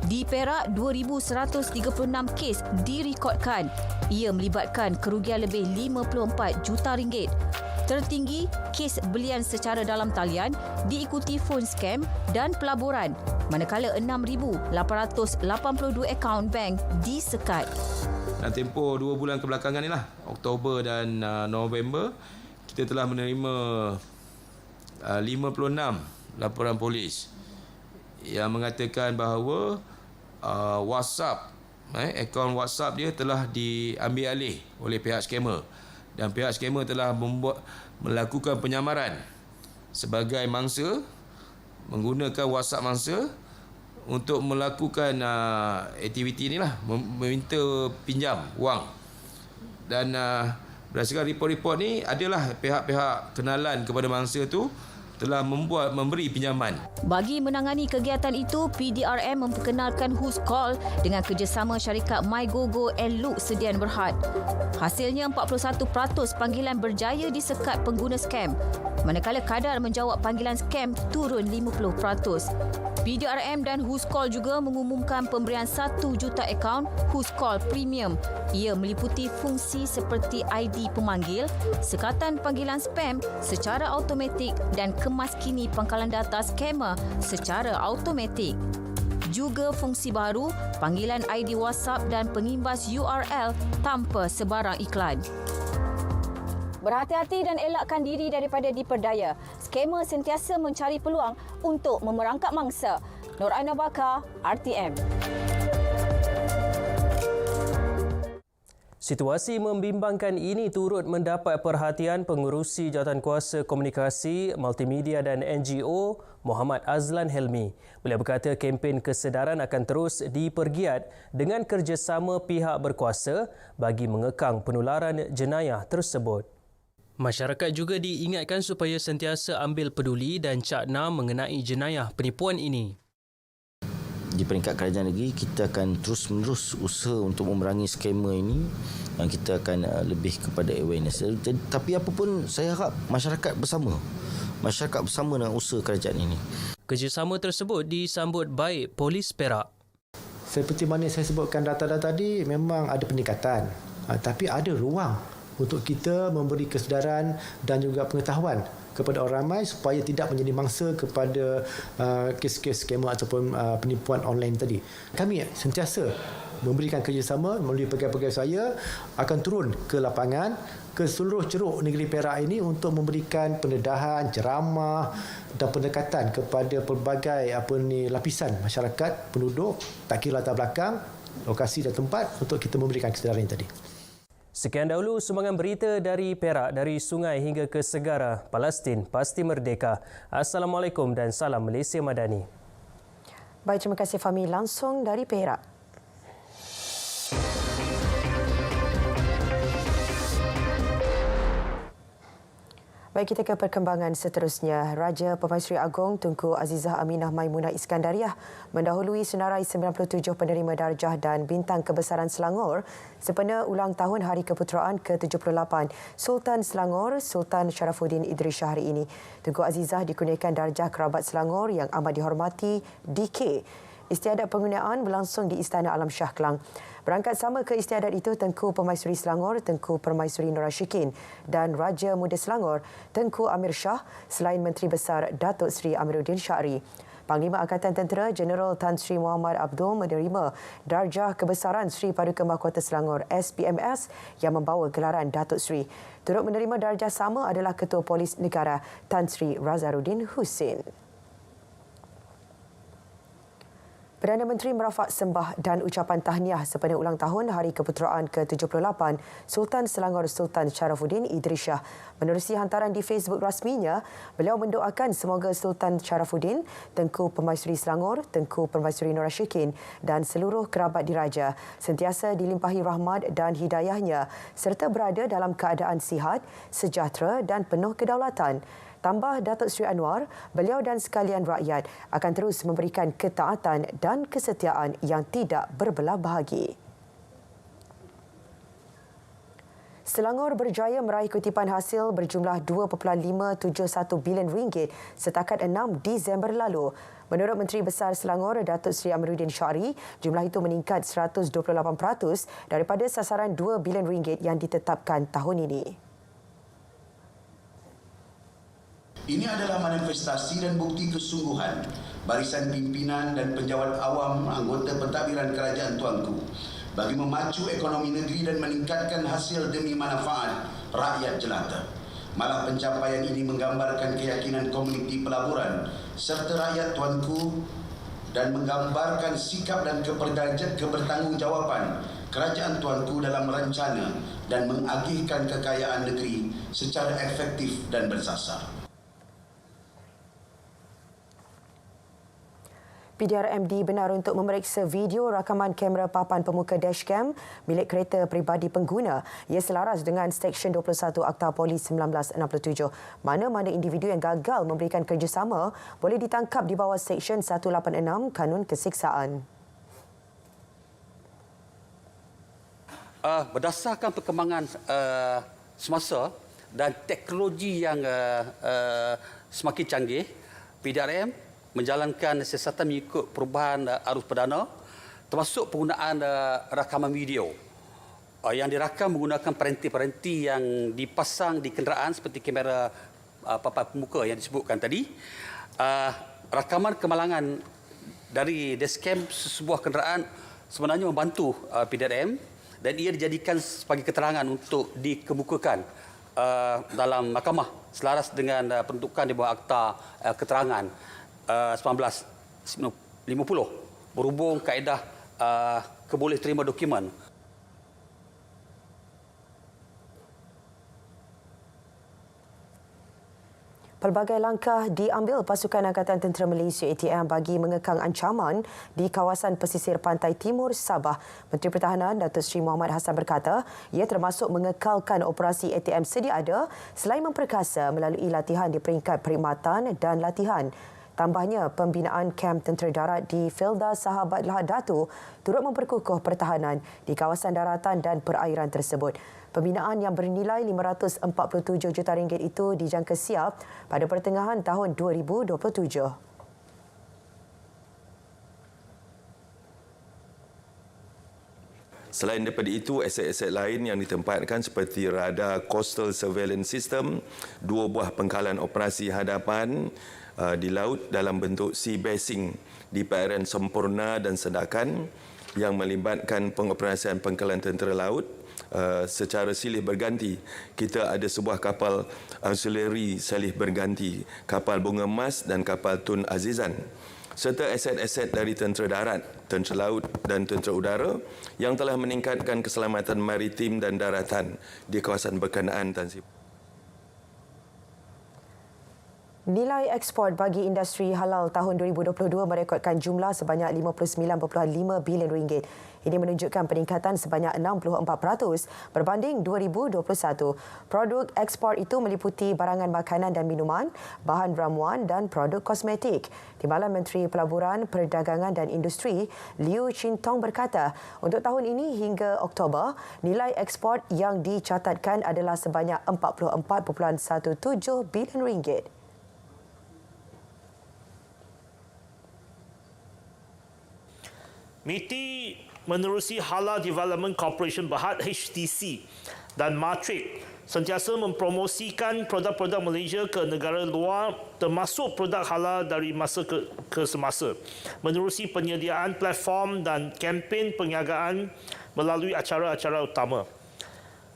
Di Perak, 2,136 kes direkodkan. Ia melibatkan kerugian lebih 54 juta ringgit. Tertinggi, kes belian secara dalam talian diikuti phone scam dan pelaburan, manakala 6,882 akaun bank disekat. Dan tempoh 2 bulan kebelakangan inilah, Oktober dan November, kita telah menerima 56 laporan polis yang mengatakan bahawa WhatsApp, akaun WhatsApp dia telah diambil alih oleh pihak skamer dan pihak skamer telah melakukan penyamaran sebagai mangsa, menggunakan WhatsApp mangsa untuk melakukan aktiviti inilah, meminta pinjam wang. Dan berdasarkan report-report ni adalah pihak-pihak kenalan kepada mangsa tu telah memberi pinjaman. Bagi menangani kegiatan itu, PDRM memperkenalkan Who's Call dengan kerjasama syarikat MyGoGo and Look Sedian Berhad. Hasilnya 41% panggilan berjaya disekat pengguna scam, manakala kadar menjawab panggilan scam turun 50%. PDRM dan Who's Call juga mengumumkan pemberian 1 juta akaun Who's Call Premium. Ia meliputi fungsi seperti ID pemanggil, sekatan panggilan spam secara automatik dan kemaskini pangkalan data skamer secara automatik. Juga fungsi baru, panggilan ID WhatsApp dan pengimbas URL tanpa sebarang iklan. Berhati-hati dan elakkan diri daripada diperdaya. Skamer sentiasa mencari peluang untuk memerangkap mangsa. Nur Aina Bakar, RTM. Situasi membimbangkan ini turut mendapat perhatian Pengerusi Jawatankuasa Komunikasi, Multimedia dan NGO Muhammad Azlan Helmi. Beliau berkata kempen kesedaran akan terus dipergiat dengan kerjasama pihak berkuasa bagi mengekang penularan jenayah tersebut. Masyarakat juga diingatkan supaya sentiasa ambil peduli dan cakna mengenai jenayah penipuan ini. Di peringkat kerajaan negeri, kita akan terus-menerus usaha untuk memerangi skamer ini. Kita akan lebih kepada awareness. Tapi apapun, saya harap masyarakat bersama dengan usaha kerajaan ini. Kerjasama tersebut disambut baik Polis Perak. Seperti mana saya sebutkan data-data tadi, memang ada peningkatan. Tapi ada ruang untuk kita memberi kesedaran dan juga pengetahuan kepada orang ramai supaya tidak menjadi mangsa kepada kes-kes skamer ataupun penipuan online tadi. Kami sentiasa memberikan kerjasama melalui pegawai-pegawai saya akan turun ke lapangan ke seluruh ceruk negeri Perak ini untuk memberikan pendedahan, ceramah dan pendekatan kepada pelbagai lapisan masyarakat, penduduk, tak kira latar belakang, lokasi dan tempat untuk kita memberikan kesedaran tadi. Sekian dahulu sumbangan berita dari Perak, dari sungai hingga ke segara. Palestin pasti merdeka. Assalamualaikum dan salam Malaysia Madani. Baik, terima kasih Fahmi langsung dari Perak. Baik, kita ke perkembangan seterusnya. Raja Pemaisuri Agong Tunku Azizah Aminah Maimunah Iskandariah mendahului senarai 97 penerima darjah dan bintang kebesaran Selangor sempena ulang tahun Hari Keputeraan ke-78 Sultan Selangor Sultan Sharafuddin Idris Shah hari ini. Tunku Azizah dikurniakan darjah kerabat Selangor yang amat dihormati DK. Istiadat penggunaan berlangsung di Istana Alam Shah Kelang. Berangkat sama ke istiadat itu Tengku Pemaisuri Selangor, Tengku Permaisuri Nur Ashikin dan Raja Muda Selangor, Tengku Amir Shah selain Menteri Besar Datuk Seri Amiruddin Syari. Panglima Angkatan Tentera Jeneral Tan Sri Muhammad Abdul menerima darjah kebesaran Sri Paduka Mahkota Selangor SPMS yang membawa gelaran Datuk Seri. Turut menerima darjah sama adalah Ketua Polis Negara Tan Sri Razaruddin Husin. Perdana Menteri merafak sembah dan ucapan tahniah sepenuh ulang tahun Hari Keputeraan ke-78 Sultan Selangor Sultan Sharafuddin Idris Shah. Menerusi hantaran di Facebook rasminya, beliau mendoakan semoga Sultan Sharafuddin, Tengku Permaisuri Selangor, Tengku Permaisuri Nur Ashikin dan seluruh kerabat diraja sentiasa dilimpahi rahmat dan hidayahnya serta berada dalam keadaan sihat, sejahtera dan penuh kedaulatan. Tambah Datuk Seri Anwar, beliau dan sekalian rakyat akan terus memberikan ketaatan dan kesetiaan yang tidak berbelah bahagi. Selangor berjaya meraih kutipan hasil berjumlah 2.571 bilion ringgit setakat 6 Disember lalu. Menurut Menteri Besar Selangor, Datuk Seri Amiruddin Syari, jumlah itu meningkat 128% daripada sasaran 2 bilion ringgit yang ditetapkan tahun ini. Ini adalah manifestasi dan bukti kesungguhan barisan pimpinan dan penjawat awam anggota pentadbiran Kerajaan Tuanku bagi memacu ekonomi negeri dan meningkatkan hasil demi manfaat rakyat jelata. Malah pencapaian ini menggambarkan keyakinan komuniti pelaburan serta rakyat Tuanku dan menggambarkan sikap dan kebertanggungjawaban Kerajaan Tuanku dalam merancana dan mengagihkan kekayaan negeri secara efektif dan bersasar. PDRMD benar untuk memeriksa video rakaman kamera papan pemuka dashcam milik kereta peribadi pengguna. Ia selaras dengan Seksyen 21 Akta Polis 1967. Mana-mana individu yang gagal memberikan kerjasama boleh ditangkap di bawah Seksyen 186 Kanun Kesiksaan. Berdasarkan perkembangan semasa dan teknologi yang semakin canggih, PDRM menjalankan siasatan mengikut perubahan arus perdana termasuk penggunaan rakaman video yang dirakam menggunakan peranti-peranti yang dipasang di kenderaan seperti kamera papan pemuka yang disebutkan tadi. Rakaman kemalangan dari dashcam sebuah kenderaan sebenarnya membantu PDRM dan ia dijadikan sebagai keterangan untuk dikemukakan dalam mahkamah selaras dengan peruntukan di bawah Akta Keterangan 1950 berhubung kaedah keboleh terima dokumen. Pelbagai langkah diambil pasukan Angkatan Tentera Malaysia ATM bagi mengekang ancaman di kawasan pesisir pantai timur Sabah. Menteri Pertahanan Datuk Seri Muhammad Hassan berkata, ia termasuk mengekalkan operasi ATM sedia ada selain memperkasa melalui latihan di peringkat perkhidmatan dan latihan. Tambahnya, pembinaan kamp tentera darat di Felda Sahabat Lahad Datu turut memperkukuh pertahanan di kawasan daratan dan perairan tersebut. Pembinaan yang bernilai RM547 juta itu dijangka siap pada pertengahan tahun 2027. Selain daripada itu, aset-aset lain yang ditempatkan seperti radar coastal surveillance system, 2 buah pengkalan operasi hadapan di laut dalam bentuk sea basing di perairan Sempurna dan Sedakan yang melibatkan pengoperasian pengkalan tentera laut secara silih berganti. Kita ada sebuah kapal auxiliary silih berganti, kapal Bunga Emas dan kapal Tun Azizan, serta aset-aset dari tentera darat, tentera laut dan tentera udara yang telah meningkatkan keselamatan maritim dan daratan di kawasan berkenaan Tan Sri. Nilai ekspor bagi industri halal tahun 2022 merekodkan jumlah sebanyak 59.5 bilion ringgit. Ini menunjukkan peningkatan sebanyak 64% berbanding 2021. Produk ekspor itu meliputi barangan makanan dan minuman, bahan ramuan dan produk kosmetik. Timbalan Menteri Pelaburan, Perdagangan dan Industri, Liu Chintong berkata, untuk tahun ini hingga Oktober, nilai ekspor yang dicatatkan adalah sebanyak 44.17 bilion ringgit. MITI menerusi Halal Development Corporation Berhad HTC dan Matrade sentiasa mempromosikan produk-produk Malaysia ke negara luar termasuk produk halal dari masa ke semasa menerusi penyediaan platform dan kempen perniagaan melalui acara-acara utama.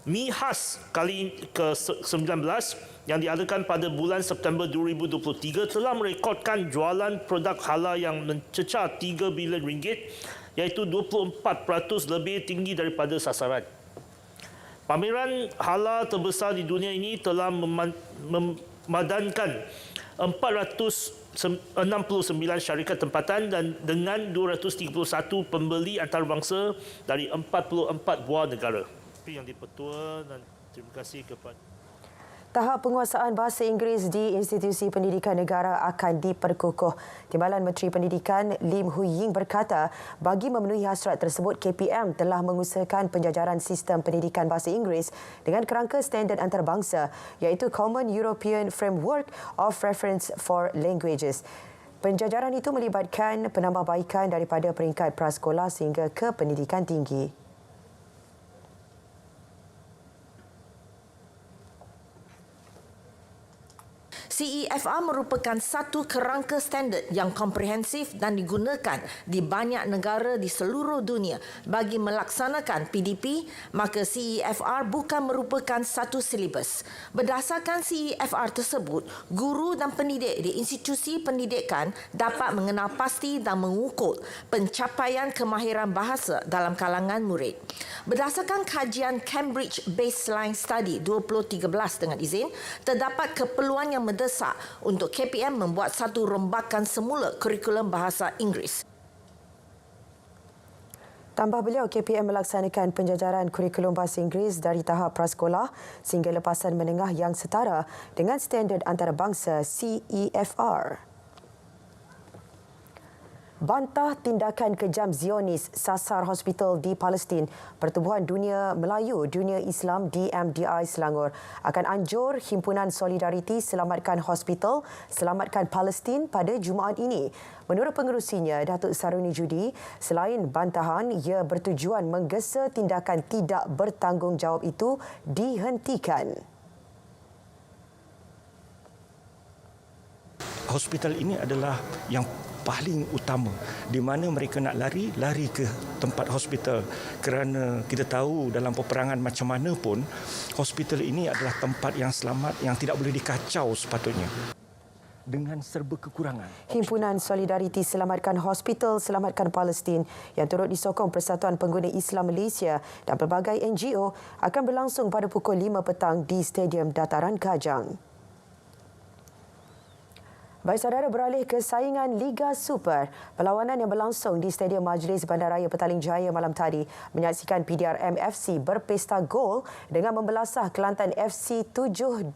MIHAS kali ke-19 yang diadakan pada bulan September 2023 telah merekodkan jualan produk halal yang mencecah 3 bilion ringgit, iaitu 24% lebih tinggi daripada sasaran. Pameran halal terbesar di dunia ini telah memadankan 469 syarikat tempatan dan dengan 231 pembeli antarabangsa dari 44 buah negara. Yang di-Pertua, dan terima kasih kepada Tahap penguasaan bahasa Inggeris di institusi pendidikan negara akan diperkukuh. Timbalan Menteri Pendidikan Lim Hui Ying berkata, bagi memenuhi hasrat tersebut, KPM telah mengusahakan penjajaran sistem pendidikan bahasa Inggeris dengan kerangka standard antarabangsa iaitu Common European Framework of Reference for Languages. Penjajaran itu melibatkan penambahbaikan daripada peringkat prasekolah sehingga ke pendidikan tinggi. CEFR merupakan satu kerangka standard yang komprehensif dan digunakan di banyak negara di seluruh dunia bagi melaksanakan PDP, maka CEFR bukan merupakan satu silibus. Berdasarkan CEFR tersebut, guru dan pendidik di institusi pendidikan dapat mengenal pasti dan mengukur pencapaian kemahiran bahasa dalam kalangan murid. Berdasarkan kajian Cambridge Baseline Study 2013 dengan izin, terdapat keperluan yang mendesak untuk KPM membuat satu rombakan semula kurikulum bahasa Inggeris. Tambah beliau, KPM melaksanakan penjajaran kurikulum bahasa Inggeris dari tahap prasekolah sehingga lepasan menengah yang setara dengan standard antarabangsa CEFR. Bantah tindakan kejam Zionis sasar hospital di Palestin, Pertubuhan Dunia Melayu Dunia Islam DMDI Selangor akan anjur Himpunan Solidariti Selamatkan Hospital Selamatkan Palestin pada Jumaat ini. Menurut pengerusinya, Datuk Saruni Judi, selain bantahan, ia bertujuan menggesa tindakan tidak bertanggungjawab itu dihentikan. Hospital ini adalah yang paling utama di mana mereka nak lari ke tempat hospital, kerana kita tahu dalam peperangan macam mana pun hospital ini adalah tempat yang selamat yang tidak boleh dikacau sepatutnya. Dengan serba kekurangan. Himpunan Solidariti Selamatkan Hospital Selamatkan Palestin yang turut disokong Persatuan Pengguna Islam Malaysia dan pelbagai NGO akan berlangsung pada pukul 5 petang di Stadium Dataran Kajang. Baik saudara, beralih ke saingan Liga Super. Perlawanan yang berlangsung di Stadium Majlis Bandaraya Petaling Jaya malam tadi menyaksikan PDRM FC berpesta gol dengan membelasah Kelantan FC 7-2.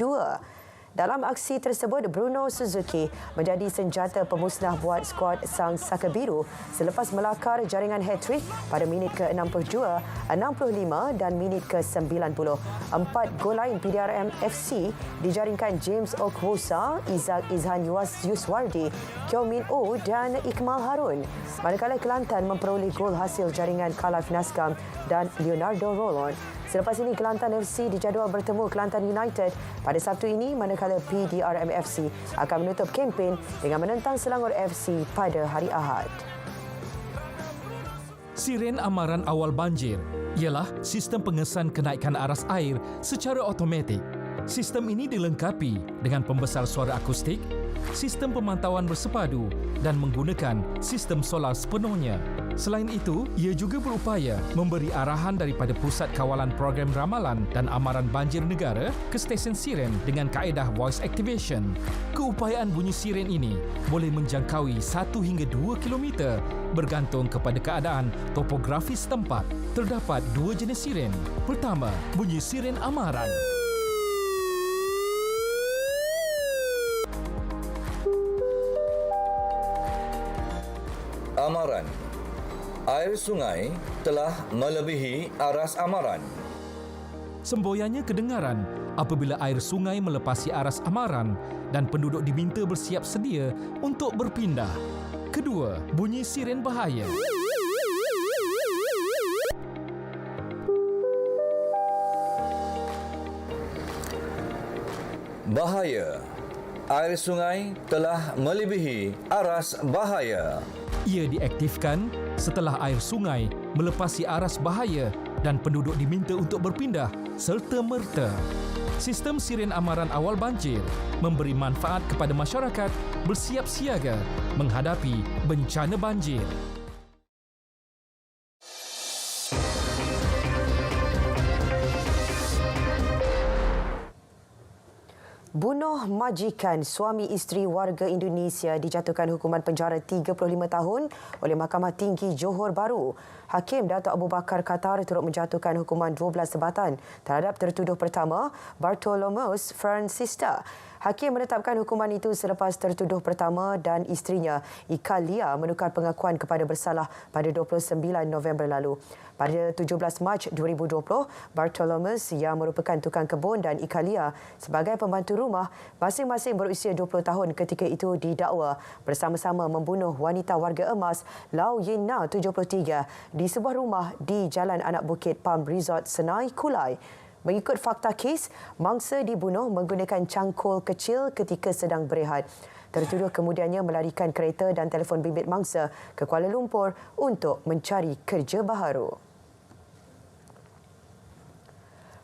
Dalam aksi tersebut, Bruno Suzuki menjadi senjata pemusnah buat skuad Sang Saka Biru selepas melakar jaringan hat-trick pada minit ke-62, 65 dan minit ke-90. 4 gol lain PDRM FC dijaringkan James Okwusa, Izak Izhan Yuswardi, Kyo Min Oh dan Ikmal Harun. Manakala Kelantan memperoleh gol hasil jaringan Khalaf Naskam dan Leonardo Rolon. Selepas ini, Kelantan FC dijadual bertemu Kelantan United pada Sabtu ini, manakala PDRM FC akan menutup kempen dengan menentang Selangor FC pada hari Ahad. Siren amaran awal banjir ialah sistem pengesan kenaikan aras air secara automatik. Sistem ini dilengkapi dengan pembesar suara akustik, sistem pemantauan bersepadu dan menggunakan sistem solar sepenuhnya. Selain itu, ia juga berupaya memberi arahan daripada Pusat Kawalan Program Ramalan dan Amaran Banjir Negara ke stesen siren dengan kaedah voice activation. Keupayaan bunyi siren ini boleh menjangkaui 1 hingga 2 kilometer bergantung kepada keadaan topografi setempat. Terdapat 2 jenis siren. Pertama, bunyi siren amaran. Amaran. Air sungai telah melebihi aras amaran. Semboyannya kedengaran apabila air sungai melepasi aras amaran dan penduduk diminta bersiap sedia untuk berpindah. Kedua, bunyi siren bahaya. Bahaya. Air sungai telah melebihi aras bahaya. Ia diaktifkan setelah air sungai melepasi aras bahaya dan penduduk diminta untuk berpindah serta-merta. Sistem siren amaran awal banjir memberi manfaat kepada masyarakat bersiap siaga menghadapi bencana banjir. Bunuh majikan suami isteri warga Indonesia dijatuhkan hukuman penjara 35 tahun oleh Mahkamah Tinggi Johor Bahru. Hakim Datuk Abu Bakar Katar turut menjatuhkan hukuman 12 sebatan terhadap tertuduh pertama, Bartolomeus Francista. Hakim menetapkan hukuman itu selepas tertuduh pertama dan isterinya, Ika Lia, menukar pengakuan kepada bersalah pada 29 November lalu. Pada 17 Mac 2020, Bartolomeus yang merupakan tukang kebun dan Ika Lia sebagai pembantu rumah masing-masing berusia 20 tahun ketika itu didakwa bersama-sama membunuh wanita warga emas Lau Yin Na 73 di sebuah rumah di Jalan Anak Bukit Palm Resort Senai, Kulai. Mengikut fakta kes, mangsa dibunuh menggunakan cangkul kecil ketika sedang berehat. Tertuduh kemudiannya melarikan kereta dan telefon bimbit mangsa ke Kuala Lumpur untuk mencari kerja baharu.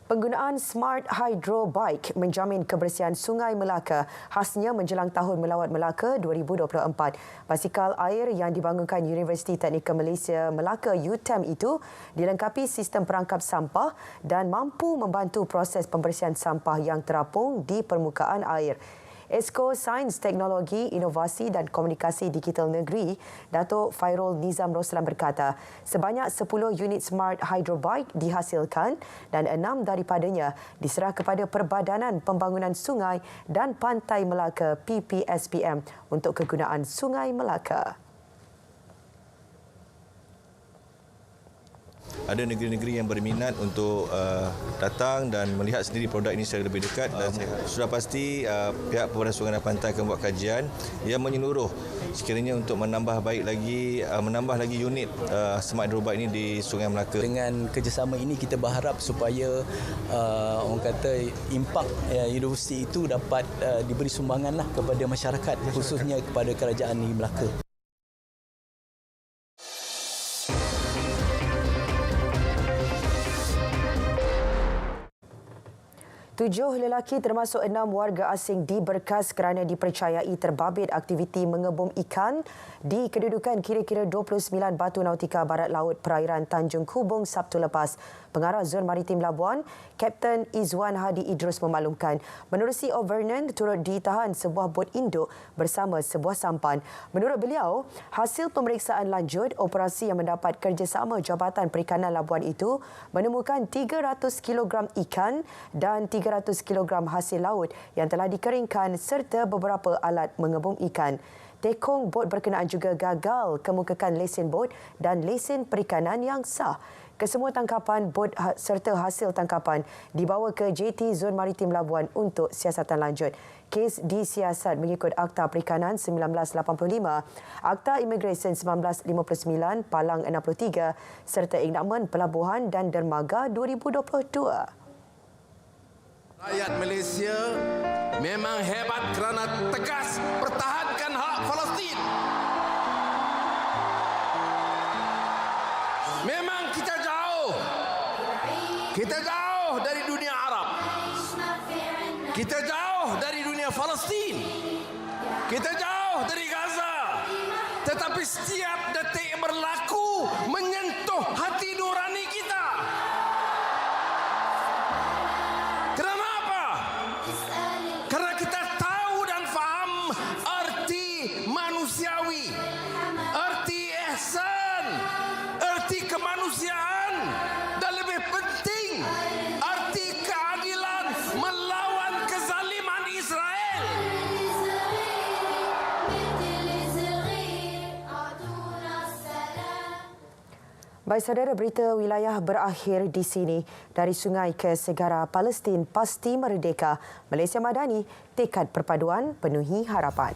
Penggunaan Smart Hydro Bike menjamin kebersihan Sungai Melaka khasnya menjelang Tahun Melawat Melaka 2024. Basikal air yang dibangunkan Universiti Teknikal Malaysia Melaka UTM itu dilengkapi sistem perangkap sampah dan mampu membantu proses pembersihan sampah yang terapung di permukaan air. Esko Sains Teknologi, Inovasi dan Komunikasi Digital Negeri, Datuk Fairul Nizam Roslan berkata, sebanyak 10 unit Smart Hydro Bike dihasilkan dan 6 daripadanya diserah kepada Perbadanan Pembangunan Sungai dan Pantai Melaka PPSPM untuk kegunaan Sungai Melaka. Ada negeri-negeri yang berminat untuk datang dan melihat sendiri produk ini secara lebih dekat dan sudah pasti pihak Perhubungan Sungai dan Pantai akan buat kajian yang menyeluruh sekiranya untuk menambah lagi unit Smart Hydro Bike ini di Sungai Melaka. Dengan kerjasama ini kita berharap supaya orang kata impak universiti itu dapat diberi sumbanganlah kepada masyarakat, khususnya kepada kerajaan negeri Melaka. 7 lelaki termasuk 6 warga asing diberkas kerana dipercayai terbabit aktiviti mengebum ikan di kedudukan kira-kira 29 Batu Nautika Barat Laut perairan Tanjung Kubung Sabtu lepas. Pengarah Zon Maritim Labuan, Kapten Izwan Hadi Idrus memaklumkan, menerusi Overland turut ditahan sebuah bot induk bersama sebuah sampan. Menurut beliau, hasil pemeriksaan lanjut, operasi yang mendapat kerjasama Jabatan Perikanan Labuan itu menemukan 300 kg ikan dan 300 kg hasil laut yang telah dikeringkan serta beberapa alat mengebum ikan. Tekong bot berkenaan juga gagal kemukakan lesen bot dan lesen perikanan yang sah. Kesemua tangkapan bot serta hasil tangkapan dibawa ke JT Zon Maritim Labuan untuk siasatan lanjut. Kes disiasat mengikut Akta Perikanan 1985, Akta Imigresen 1959, Palang 63 serta Enakmen Pelabuhan dan Dermaga 2022. Rakyat Malaysia memang hebat kerana tegas pertahankan hak Palestin. Memang kita jauh dari dunia Arab. Kita jauh dari dunia Palestin. Kita jauh dari Gaza. Tetapi setiap detik berlaku menyentuh hati nurani kita. Karena kita tahu dan faham arti manusiawi, arti ihsan, arti kemanusiaan dan lebih penting arti keadilan melawan kezaliman Israel. Baik saudara, berita wilayah berakhir di sini. Dari sungai ke segara, Palestin pasti merdeka. Malaysia Madani, tekad perpaduan penuhi harapan.